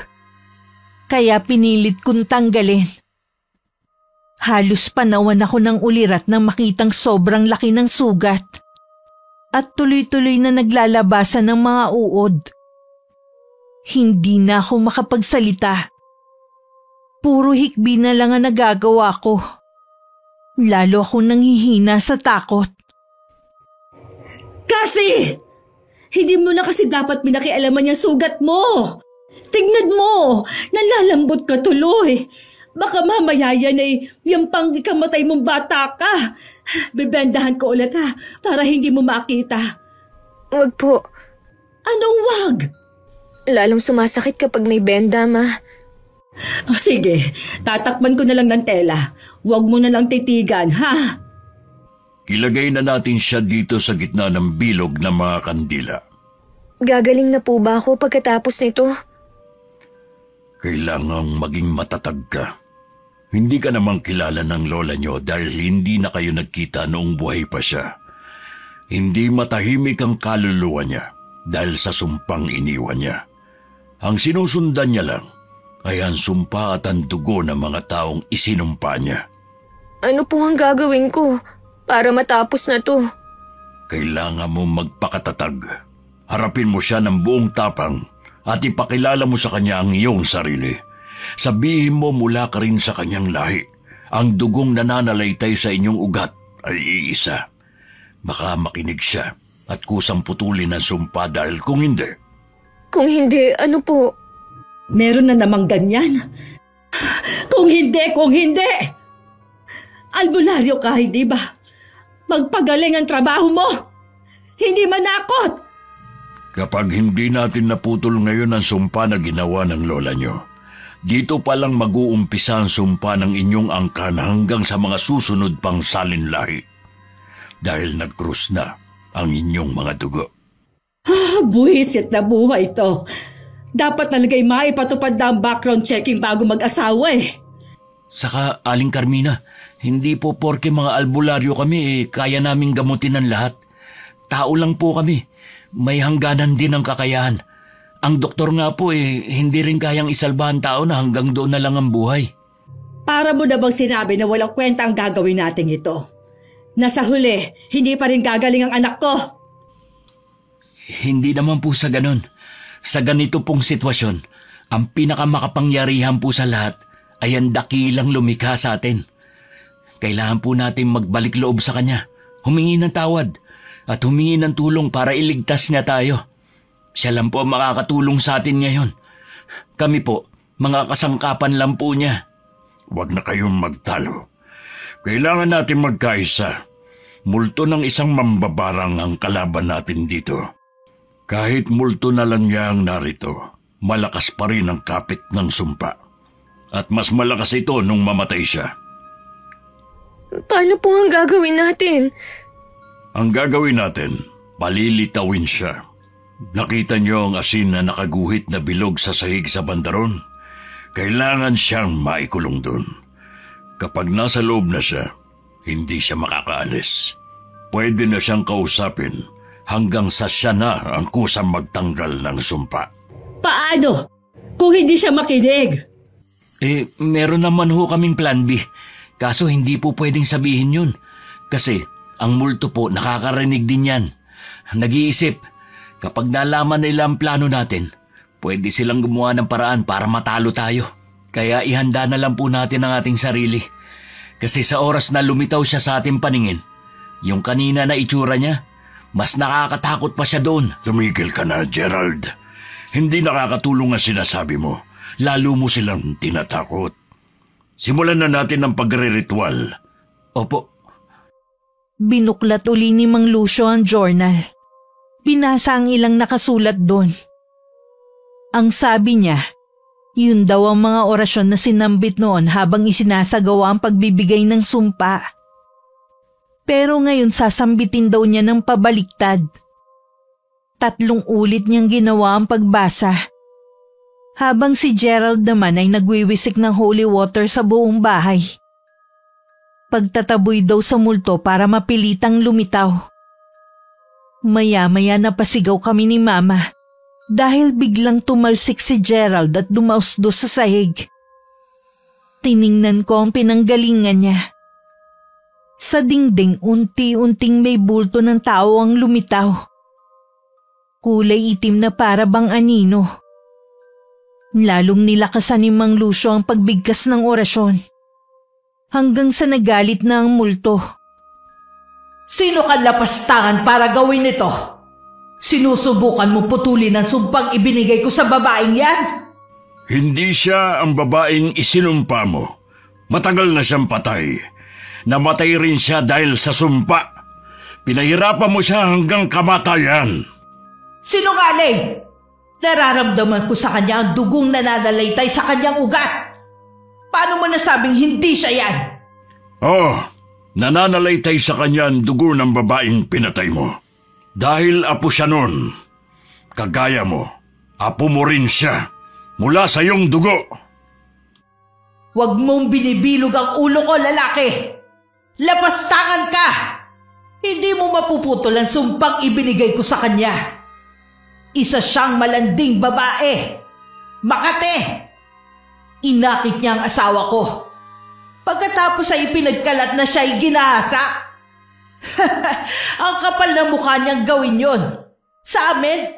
Kaya pinilit kong tanggalin. Halos panawan ako ng ulirat nang makitang sobrang laki ng sugat. At tuloy-tuloy na naglalabasan ng mga uod. Hindi na ako makapagsalita. Puro hikbi na lang ang nagagawa ko. Lalo akong nanghihina sa takot. Kasi! Hindi mo na kasi dapat pinakialaman yung sugat mo. Tignan mo, nalalambot ka tuloy. Baka mamaya yan ay yung pang ikamatay mong bata ka. Bebendahan ko ulit ha, para hindi mo makita. Wag po. Anong wag? Lalong sumasakit kapag may benda, Ma. Oh, sige, tatakpan ko na lang ng tela. Huwag mo na lang titigan, ha? Ilagay na natin siya dito sa gitna ng bilog na mga kandila. Gagaling na po ba ako pagkatapos nito? Kailangang maging matatag ka. Hindi ka namang kilala ng lola niyo dahil hindi na kayo nagkita noong buhay pa siya. Hindi matahimik ang kaluluwa niya dahil sa sumpang iniwan niya. Ang sinusundan niya lang ay ang sumpa at ang dugo ng mga taong isinumpa niya. Ano po ang gagawin ko para matapos na to? Kailangan mo magpakatatag. Harapin mo siya ng buong tapang at ipakilala mo sa kanya ang iyong sarili. Sabihin mo mula ka rin sa kanyang lahi. Ang dugong nananalaytay sa inyong ugat ay iisa. Baka makinig siya at kusang putulin ang sumpa dahil kung hindi. Kung hindi, ano po? Meron na namang ganyan. Kung hindi! Albularyo ka, hindi ba? Magpagaling ang trabaho mo. Hindi manakot. Kapag hindi natin naputol ngayon ang sumpa na ginawa ng lola nyo, dito palang mag-uumpisa ang sumpa ng inyong angkan hanggang sa mga susunod pang salinlahi. dahil nag-krus na ang inyong mga dugo. Buwisit na buhay to. Dapat talaga'y maipatupad na ang background checking bago mag-asawa eh. Saka, Aling Carmina, hindi po porke mga albularyo kami kaya naming gamutin ang lahat. Tao lang po kami. May hangganan din ang kakayahan. Ang doktor nga po hindi rin kayang isalba ang tao na hanggang doon na lang ang buhay. Para mo na bang sinabi na walang kwenta ang gagawin natin ito? Nasa huli, hindi pa rin gagaling ang anak ko. Hindi naman po sa ganon. Sa ganito pong sitwasyon, ang pinakamakapangyarihan po sa lahat ay ang dakilang lumikha sa atin. Kailangan po natin magbalik loob sa kanya, humingi ng tawad, at humingi ng tulong para iligtas niya tayo. Siya lang po ang makakatulong sa atin ngayon. Kami po, mga kasangkapan lang po niya. Huwag na kayong magtalo. Kailangan natin magkaisa. Multo ng isang mambabarang ang kalaban natin dito. Kahit multo na lang niya ang narito, malakas pa rin ang kapit ng sumpa. At mas malakas ito nung mamatay siya. Paano po ang gagawin natin? Ang gagawin natin, palilitawin siya. Nakita niyo ang asin na nakaguhit na bilog sa sahig sa bandaron? Kailangan siyang maikulong doon. Kapag nasa loob na siya, hindi siya makakaalis. Pwede na siyang kausapin hanggang sa siya na ang kusang magtanggal ng sumpa. Paano? Kung hindi siya makinig? Meron naman ho kaming plan B. Kaso hindi po pwedeng sabihin yun. Kasi ang multo po nakakarinig din yan. Nag-iisip, kapag nalaman nila ang plano natin, pwede silang gumawa ng paraan para matalo tayo. Kaya ihanda na lang po natin ang ating sarili. Kasi sa oras na lumitaw siya sa ating paningin, yung kanina na itsura niya, mas nakakatakot pa siya doon. Tumigil ka na, Gerald. Hindi nakakatulong ang sinasabi mo. Lalo mo silang tinatakot. Simulan na natin ang pagre-ritual. Opo. Binuklat uli ni Mang Lucio ang journal. Binasa ang ilang nakasulat doon. Ang sabi niya, yun daw ang mga orasyon na sinambit noon habang isinasagawa ang pagbibigay ng sumpa. Pero ngayon sasambitin daw niya ng pabaliktad. 3 ulit niyang ginawa ang pagbasa. Habang si Gerald naman ay nagwiwisik ng holy water sa buong bahay. Pagtataboy daw sa multo para mapilitang lumitaw. Maya-maya napasigaw kami ni Mama dahil biglang tumalsik si Gerald at dumausdos sa sahig. Tiningnan ko ang pinanggalingan niya. Sa dingding unti-unting may bulto ng tao ang lumitaw. Kulay itim na para bang anino. Lalong nilakasan ni Mang Lucio ang pagbigkas ng orasyon. Hanggang sa nagalit na ang multo. Sino ka lapastangan para gawin ito? Sinusubukan mo putulin ang sumpang ibinigay ko sa babaeng yan? Hindi siya ang babaeng isinumpa mo. Matagal na siyang patay. Namatay rin siya dahil sa sumpa. Pinahirapan mo siya hanggang kamatayan. Sinungaling! Nararamdaman ko sa kanya ang dugong nananalaytay sa kanyang ugat. Paano mo nasabing hindi siya yan? Nananalaytay sa kanya ang dugo ng babaeng pinatay mo. Dahil apo siya nun. Kagaya mo, apo mo rin siya mula sa iyong dugo. Huwag mong binibilog ang ulo ko, lalaki. Lapastangan ka! Hindi mo mapuputol ang sumpang ibinigay ko sa kanya. Isa siyang malanding babae. Makate! Inakit niya ang asawa ko. Pagkatapos ay ipinagkalat na siya ay ginahasa. Ang kapal na mukha niyang gawin yon. Sa amin,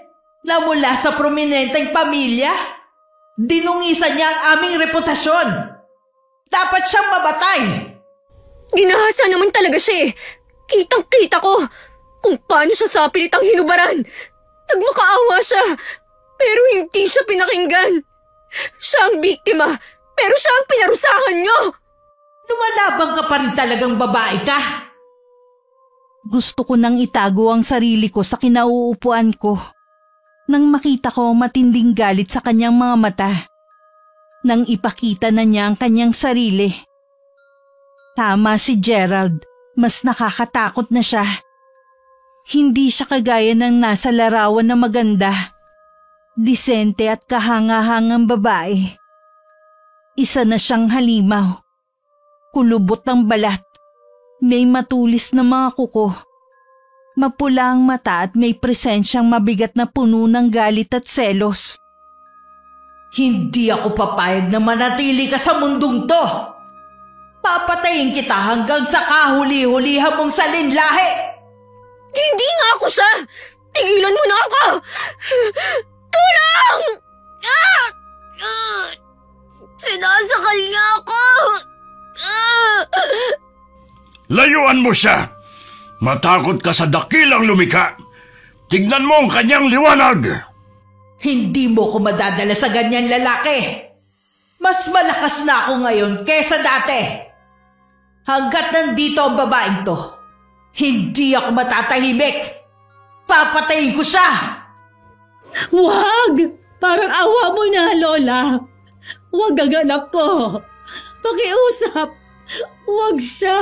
na mula sa prominenteng pamilya, dinungisan niya ang aming reputasyon. Dapat siyang mabatay. Ginahasa naman talaga siya eh. Kitang-kita ko kung paano siya sa pilitang hinubaran. Nagmakaawa siya, pero hindi siya pinakinggan. Siya ang biktima, pero siya ang pinarusahan niyo. Lumalabang ka pa rin talagang babae ka. Gusto ko nang itago ang sarili ko sa kinauupuan ko. Nang makita ko ang matinding galit sa kanyang mga mata. Nang ipakita na niya ang kanyang sarili. Tama si Gerald. Mas nakakatakot na siya. Hindi siya kagaya ng nasa larawan na maganda, disente at kahanga-hangang babae. Isa na siyang halimaw, kulubot ang balat, may matulis na mga kuko, mapula ang mata at may presensyang mabigat na puno ng galit at selos. Hindi ako papayag na manatili ka sa mundong to. Papatayin kita hanggang sa kahuli-hulihan mong salinlahi. Hindi nga ako siya! Tigilan mo na ako! Tulong! Sinasakal niya ako! Layuan mo siya! Matakot ka sa dakilang lumika! Tignan mo ang kanyang liwanag! Hindi mo ko madadala sa ganyan lalaki! Mas malakas na ako ngayon kesa dati! Hanggat nandito ang babaeng to, hindi ako matatahimik! Papatayin ko siya! Wag! Parang awa mo na, Lola. Wag ang anak ko. Pakiusap. Wag siya.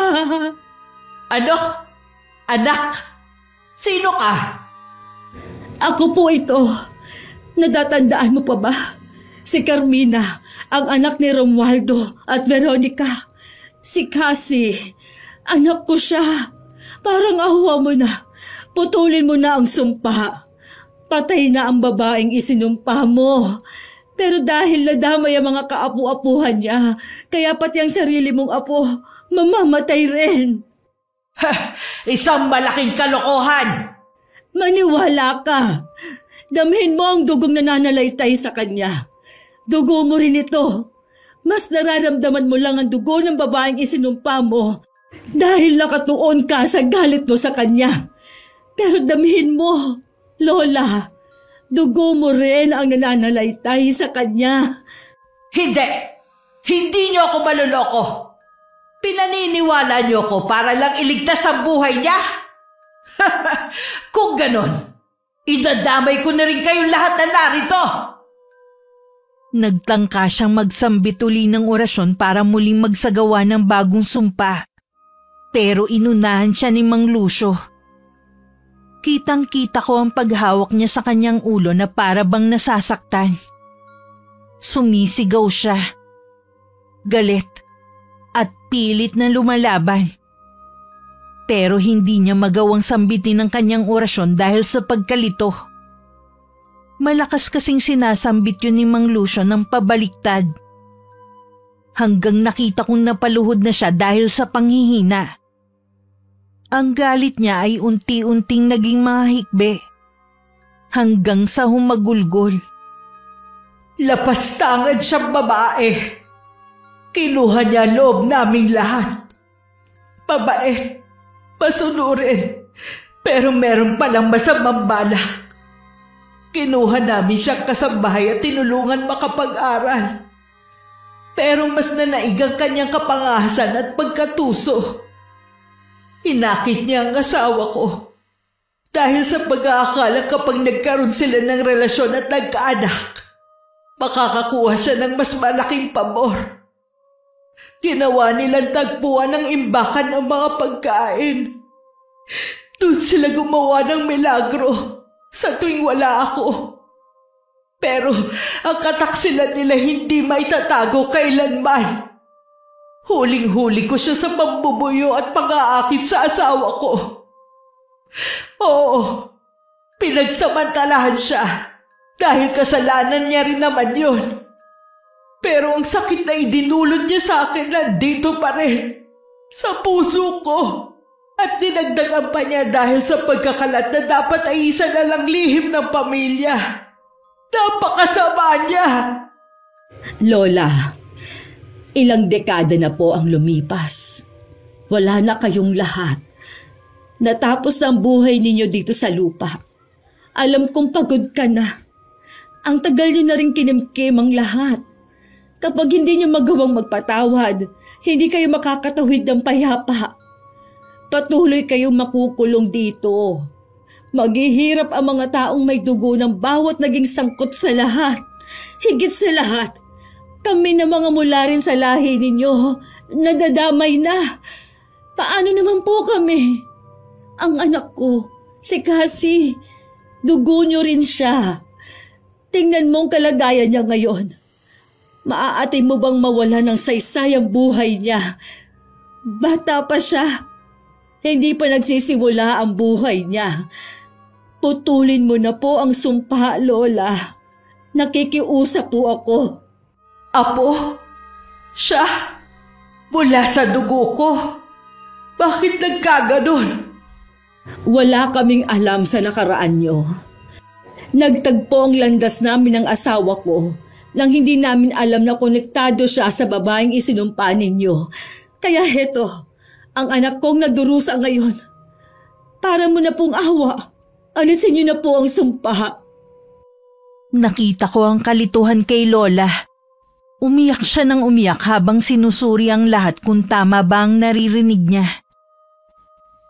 Ano? Anak? Sino ka? Ako po ito. Natatandaan mo pa ba? Si Carmina, ang anak ni Romualdo at Veronica. Si Cassie, anak ko siya. Parang awa mo na. Putulin mo na ang sumpa. Patay na ang babaeng isinumpa mo. Pero dahil nadamay ang mga kaapu-apuhan niya, kaya pati ang sarili mong apo, mamamatay rin. Isang malaking kalokohan! Maniwala ka. Damhin mo ang dugong nananalaytay sa kanya. Dugo mo rin ito. Mas nararamdaman mo lang ang dugo ng babaeng isinumpa mo dahil nakatuon ka sa galit mo sa kanya. Pero damhin mo, Lola, dugo mo rin ang nananalaytay sa kanya. Hindi! Hindi niyo ako maluloko! Pinaniniwala niyo ako para lang iligtas ang buhay niya? Kung ganon, idadamay ko na rin kayong lahat na narito! Nagtangka siyang magsambit uli ng orasyon para muling magsagawa ng bagong sumpa. Pero inunahan siya ni Mang Lucio. Kitang-kita ko ang paghawak niya sa kanyang ulo na para bang nasasaktan. Sumisigaw siya. Galit at pilit na lumalaban. Pero hindi niya magawang sambitin ang kanyang orasyon dahil sa pagkalito. Malakas kasing sinasambit yun ni Mang Lucio ng pabaliktad. Hanggang nakita kong napaluhod na siya dahil sa panghihina. Ang galit niya ay unti-unting naging mahikbe. Hanggang sa humagulgol. Lapastangan siyang babae. Kinuha niya loob naming lahat. Mabait, masunurin, pero meron palang masamang balak. Kinuha namin siyang kasambahay at tinulungan makapag-aral. Pero mas nanaig ang kanyang kapangahasan at pagkatuso. Inakit niya ang asawa ko. Dahil sa pag-aakala kapag nagkaroon sila ng relasyon at nagkaanak, makakakuha siya ng mas malaking pabor. Ginawa nilang tagpuan ng imbakan ng mga pagkain. Doon sila gumawa ng milagro. Sa tuwing wala ako. Pero ang kataksilan nila hindi maitatago kailanman. Huling-huli ko siya sa pambubuyo at pang-aakit sa asawa ko. Oo, pinagsamantalahan siya dahil kasalanan niya rin naman yun. Pero ang sakit na idinulot niya sa akin nandito pa rin, sa puso ko. At dinagdagan pa niya dahil sa pagkakalat na dapat ay isa na lang lihim ng pamilya. Napakasama niya! Lola, ilang dekada na po ang lumipas. Wala na kayong lahat. Natapos na ang buhay ninyo dito sa lupa. Alam kong pagod ka na. Ang tagal niyo na rin kinimkim ang lahat. Kapag hindi niyo magawang magpatawad, hindi kayo makakatawid ng payapa. Patuloy kayong makukulong dito. Maghihirap ang mga taong may dugo ng bawat naging sangkot sa lahat. Higit sa lahat, kami na mga mula rin sa lahi ninyo, nadadamay na. Paano naman po kami? Ang anak ko, si Cassie, dugo niyo rin siya. Tingnan mo ang kalagayan niya ngayon. Maaatay mo bang mawala ng saysay ang buhay niya? Bata pa siya. Hindi pa nagsisimula ang buhay niya. Putulin mo na po ang sumpa, Lola. Nakikiusap po ako. Apo? Siya? Mula sa dugo ko? Bakit nagkaganon? Wala kaming alam sa nakaraan niyo. Nagtagpo ang landas namin ng asawa ko nang hindi namin alam na konektado siya sa babaeng isinumpa ninyo. Kaya heto, ang anak kong nadurusa ngayon. Para mo na pong awa, alisin niyo na po ang sumpa. Nakita ko ang kalituhan kay Lola. Umiyak siya ng umiyak habang sinusuri ang lahat kung tama ba ang naririnig niya.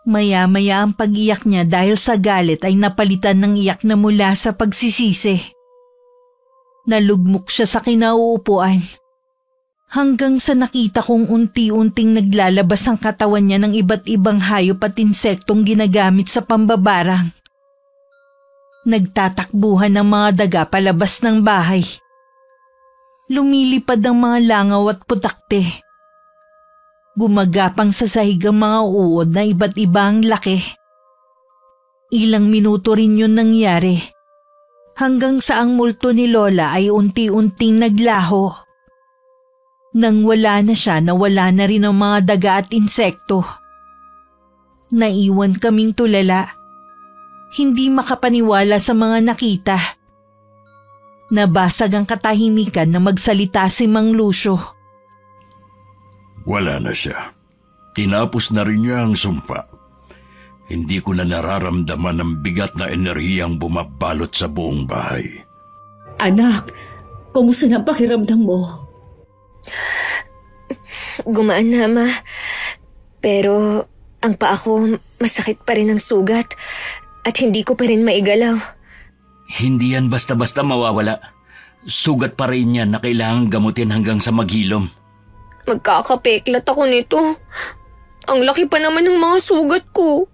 Maya-maya ang pag-iyak niya dahil sa galit ay napalitan ng iyak na mula sa pagsisisi. Nalugmok siya sa kinauupuan. Hanggang sa nakita kong unti-unting naglalabas ang katawan niya ng iba't ibang hayop at insektong ginagamit sa pambabarang. Nagtatakbuhan ng mga daga palabas ng bahay. Lumilipad ang mga langaw at putakte. Gumagapang sa sahig ang mga uod na iba't ibang laki. Ilang minuto rin yun nangyari. Hanggang sa ang multo ni Lola ay unti-unting naglaho. Nang wala na siya, nawala na rin ang mga daga at insekto. Naiwan kaming tulala. Hindi makapaniwala sa mga nakita. Nabasag ang katahimikan na magsalita si Mang Lucio. Wala na siya. Tinapos na rin niya ang sumpa. Hindi ko na nararamdaman ang bigat na enerhiyang bumabalot sa buong bahay. Anak, kumusta na ang pakiramdam mo? Gumaan na, Ma. Pero ang paa ko masakit pa rin ang sugat at hindi ko pa rin maigalaw. Hindi yan basta-basta mawawala. Sugat pa rin yan na kailangang gamutin hanggang sa maghilom. Magkakapeklat ako nito. Ang laki pa naman ng mga sugat ko.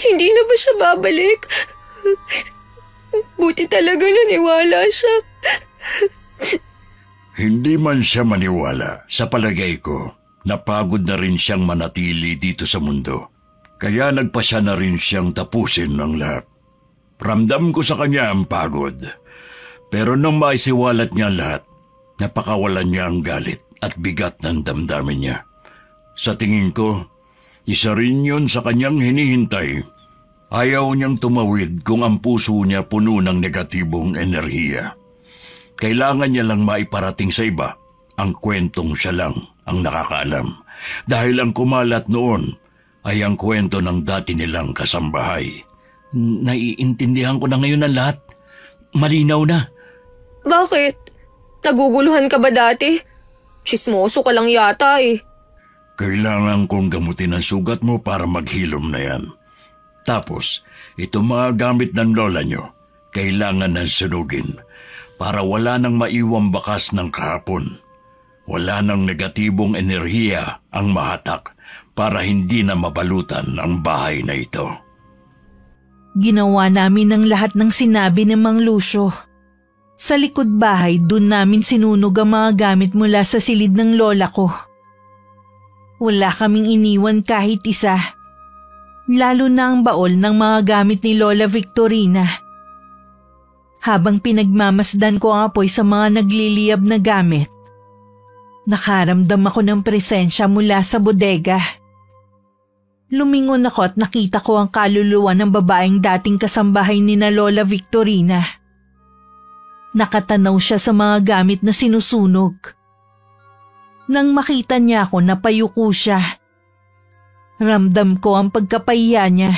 Hindi na ba siya babalik? Buti talaga naniwala siya. Hindi man siya maniwala, sa palagay ko, napagod na rin siyang manatili dito sa mundo. Kaya nagpasya na rin siyang tapusin ang lahat. Ramdam ko sa kanya ang pagod. Pero nung maisiwalat niya lahat, napakawalan niya ang galit at bigat ng damdamin niya. Sa tingin ko, isa rin yun sa kanyang hinihintay. Ayaw niyang tumawid kung ang puso niya puno ng negatibong enerhiya. Kailangan niya lang maiparating sa iba ang kwentong siya lang ang nakakaalam. Dahil ang kumalat noon ay ang kwento ng dati nilang kasambahay. Naiintindihan ko na ngayon ang lahat. Malinaw na. Bakit? Naguguluhan ka ba dati? Chismoso ka lang yata eh. Kailangan kong gamutin ang sugat mo para maghilom na yan. Tapos, itong mga gamit ng lola nyo, kailangan ng sunugin para wala nang maiwang bakas ng kahapon. Wala nang negatibong enerhiya ang mahatak para hindi na mabalutan ang bahay na ito. Ginawa namin ang lahat ng sinabi ni Mang Lucio. Sa likod bahay, dun namin sinunog ang mga gamit mula sa silid ng lola ko. Wala kaming iniwan kahit isa. Lalo na ang baol ng mga gamit ni Lola Victorina. Habang pinagmamasdan ko ang apoy sa mga nagliliyab na gamit, nakaramdam ako ng presensya mula sa bodega. Lumingon ako at nakita ko ang kaluluwa ng babaeng dating kasambahay ni na Lola Victorina. Nakatanaw siya sa mga gamit na sinusunog. Nang makita niya ako, napayuko siya. Ramdam ko ang pagkapahiya niya.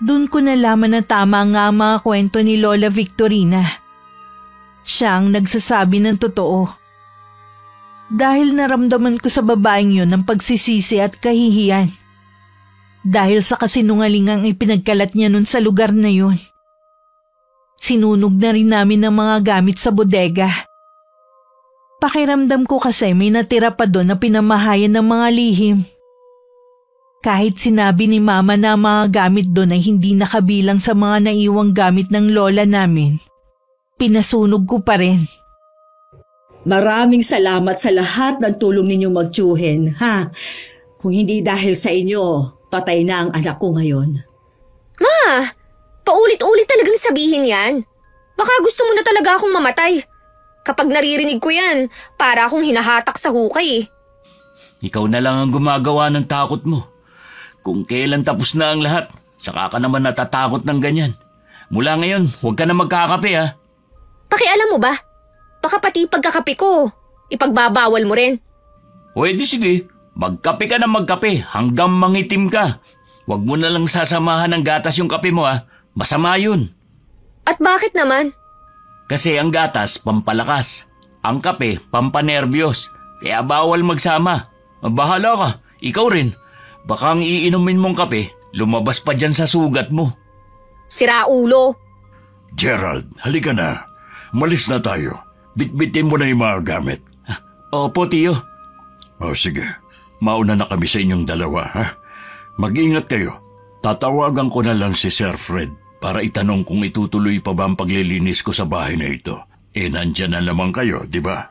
Doon ko nalaman na tama nga ang mga kwento ni Lola Victorina. Siya ang nagsasabi ng totoo. Dahil naramdaman ko sa babaeng yun ang pagsisisi at kahihiyan. Dahil sa kasinungalingang ipinagkalat niya nun sa lugar na yun. Sinunog na rin namin ang mga gamit sa bodega. Pakiramdam ko kasi may natira pa doon na pinamahayan ng mga lihim. Kahit sinabi ni Mama na ang mga gamit doon ay hindi nakabilang sa mga naiwang gamit ng lola namin, pinasunog ko pa rin. Maraming salamat sa lahat ng tulong ninyong magtiyuhin, ha? Kung hindi dahil sa inyo, patay na ang anak ko ngayon. Ma, paulit-ulit talagang sabihin yan. Baka gusto mo na talaga akong mamatay. Kapag naririnig ko yan, para akong hinahatak sa hukay. Ikaw na lang ang gumagawa ng takot mo. Kung kailan tapos na ang lahat, saka ka naman natatakot ng ganyan. Mula ngayon, huwag ka na magkakape ha. Pakialam mo ba? Baka pati pagkakape ko, ipagbabawal mo rin. Pwede sige, magkape ka na magkape hanggang mangitim ka. Huwag mo na lang sasamahan ng gatas yung kape mo ha. Masama yun. At bakit naman? Kasi ang gatas, pampalakas. Ang kape, pampanerbiyos. Kaya bawal magsama. Bahala ka, ikaw rin. Baka ang iinumin mong kape, lumabas pa dyan sa sugat mo. Sira ulo. Gerald, halika na. Malis na tayo. Bitbitin mo na yung mga gamit. Opo, tiyo. O sige, mauna na kami sa inyong dalawa, ha? Mag-ingat kayo. Tatawagan ko na lang si Sir Fred para itanong kung itutuloy pa ba ang paglilinis ko sa bahay na ito. Nandyan na naman kayo, di ba?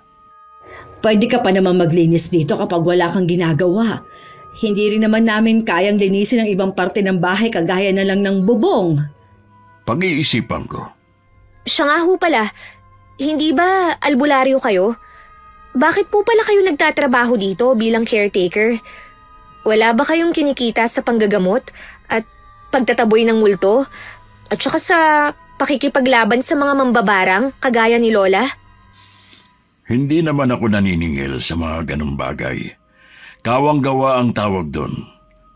Pwede ka pa naman maglinis dito kapag wala kang ginagawa. Hindi rin naman namin kayang linisin ang ibang parte ng bahay kagaya na lang ng bubong. Pag-iisipan ko. Siya nga ho pala, hindi ba albularyo kayo? Bakit po pala kayo nagtatrabaho dito bilang caretaker? Wala ba kayong kinikita sa panggagamot at pagtataboy ng multo? At saka sa pakikipaglaban sa mga mambabarang kagaya ni Lola? Hindi naman ako naniningil sa mga ganong bagay. Kawang-gawa ang tawag doon.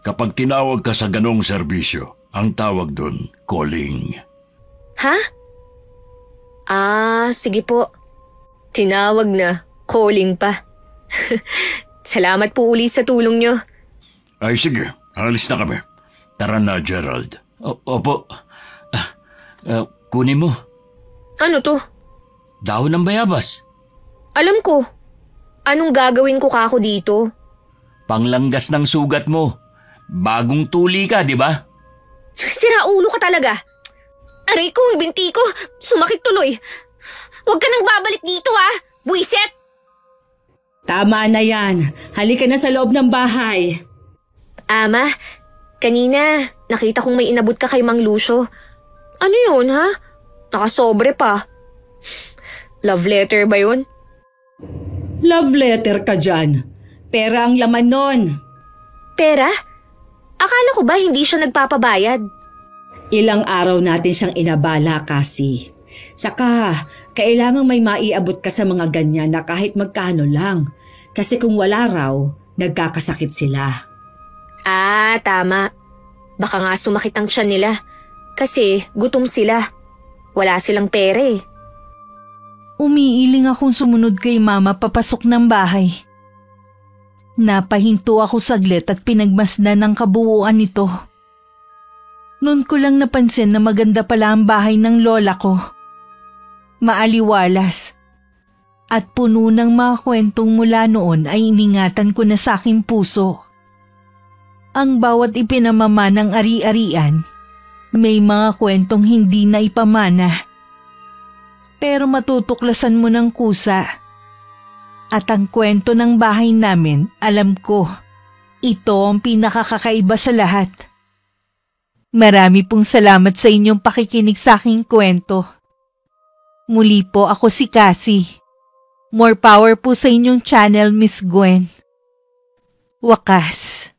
Kapag tinawag ka sa ganong serbisyo, ang tawag doon, calling. Ha? Sige po. Tinawag na, calling pa. Salamat po uli sa tulong nyo. Ay sige, alis na kami. Tara na, Gerald. Opo. Kunin mo. Ano to? Dahon ng bayabas. Alam ko. Anong gagawin ko kako dito? Panglanggas ng sugat mo. Bagong tuli ka, di ba? Sira ulo ka talaga. Aray ko, binti ko. Sumakit tuloy. Huwag ka nang babalik dito ha, buwiset! Tama na yan. Halika na sa loob ng bahay. Ama, kanina nakita kong may inabot ka kay Mang Lucio. Ano yun ha? Nakasobre pa. Love letter ba yun? Love letter ka dyan. Pera ang laman nun. Pera? Akala ko ba hindi siya nagpapabayad? Ilang araw natin siyang inabala kasi. Saka, kailangang may maiabot ka sa mga ganyan na kahit magkano lang. Kasi kung wala raw, nagkakasakit sila. Tama. Baka nga sumakit ang tiyan nila. Kasi gutom sila. Wala silang pera eh. Umiiling akong sumunod kay Mama papasok ng bahay. Napahinto ako saglit at pinagmasdan ang kabuuan nito. Noon ko lang napansin na maganda pala ang bahay ng lola ko. Maaliwalas. At puno ng mga kwentong mula noon ay iningatan ko na sa aking puso. Ang bawat ipinamama ng ari-arian, may mga kwentong hindi na ipamana. Pero matutuklasan mo ng kusa. At ang kwento ng bahay namin, alam ko, ito ang pinakakakaiba sa lahat. Marami pong salamat sa inyong pakikinig sa aking kwento. Muli po ako si Cassie. More power po sa inyong channel, Miss Gwen. Wakas.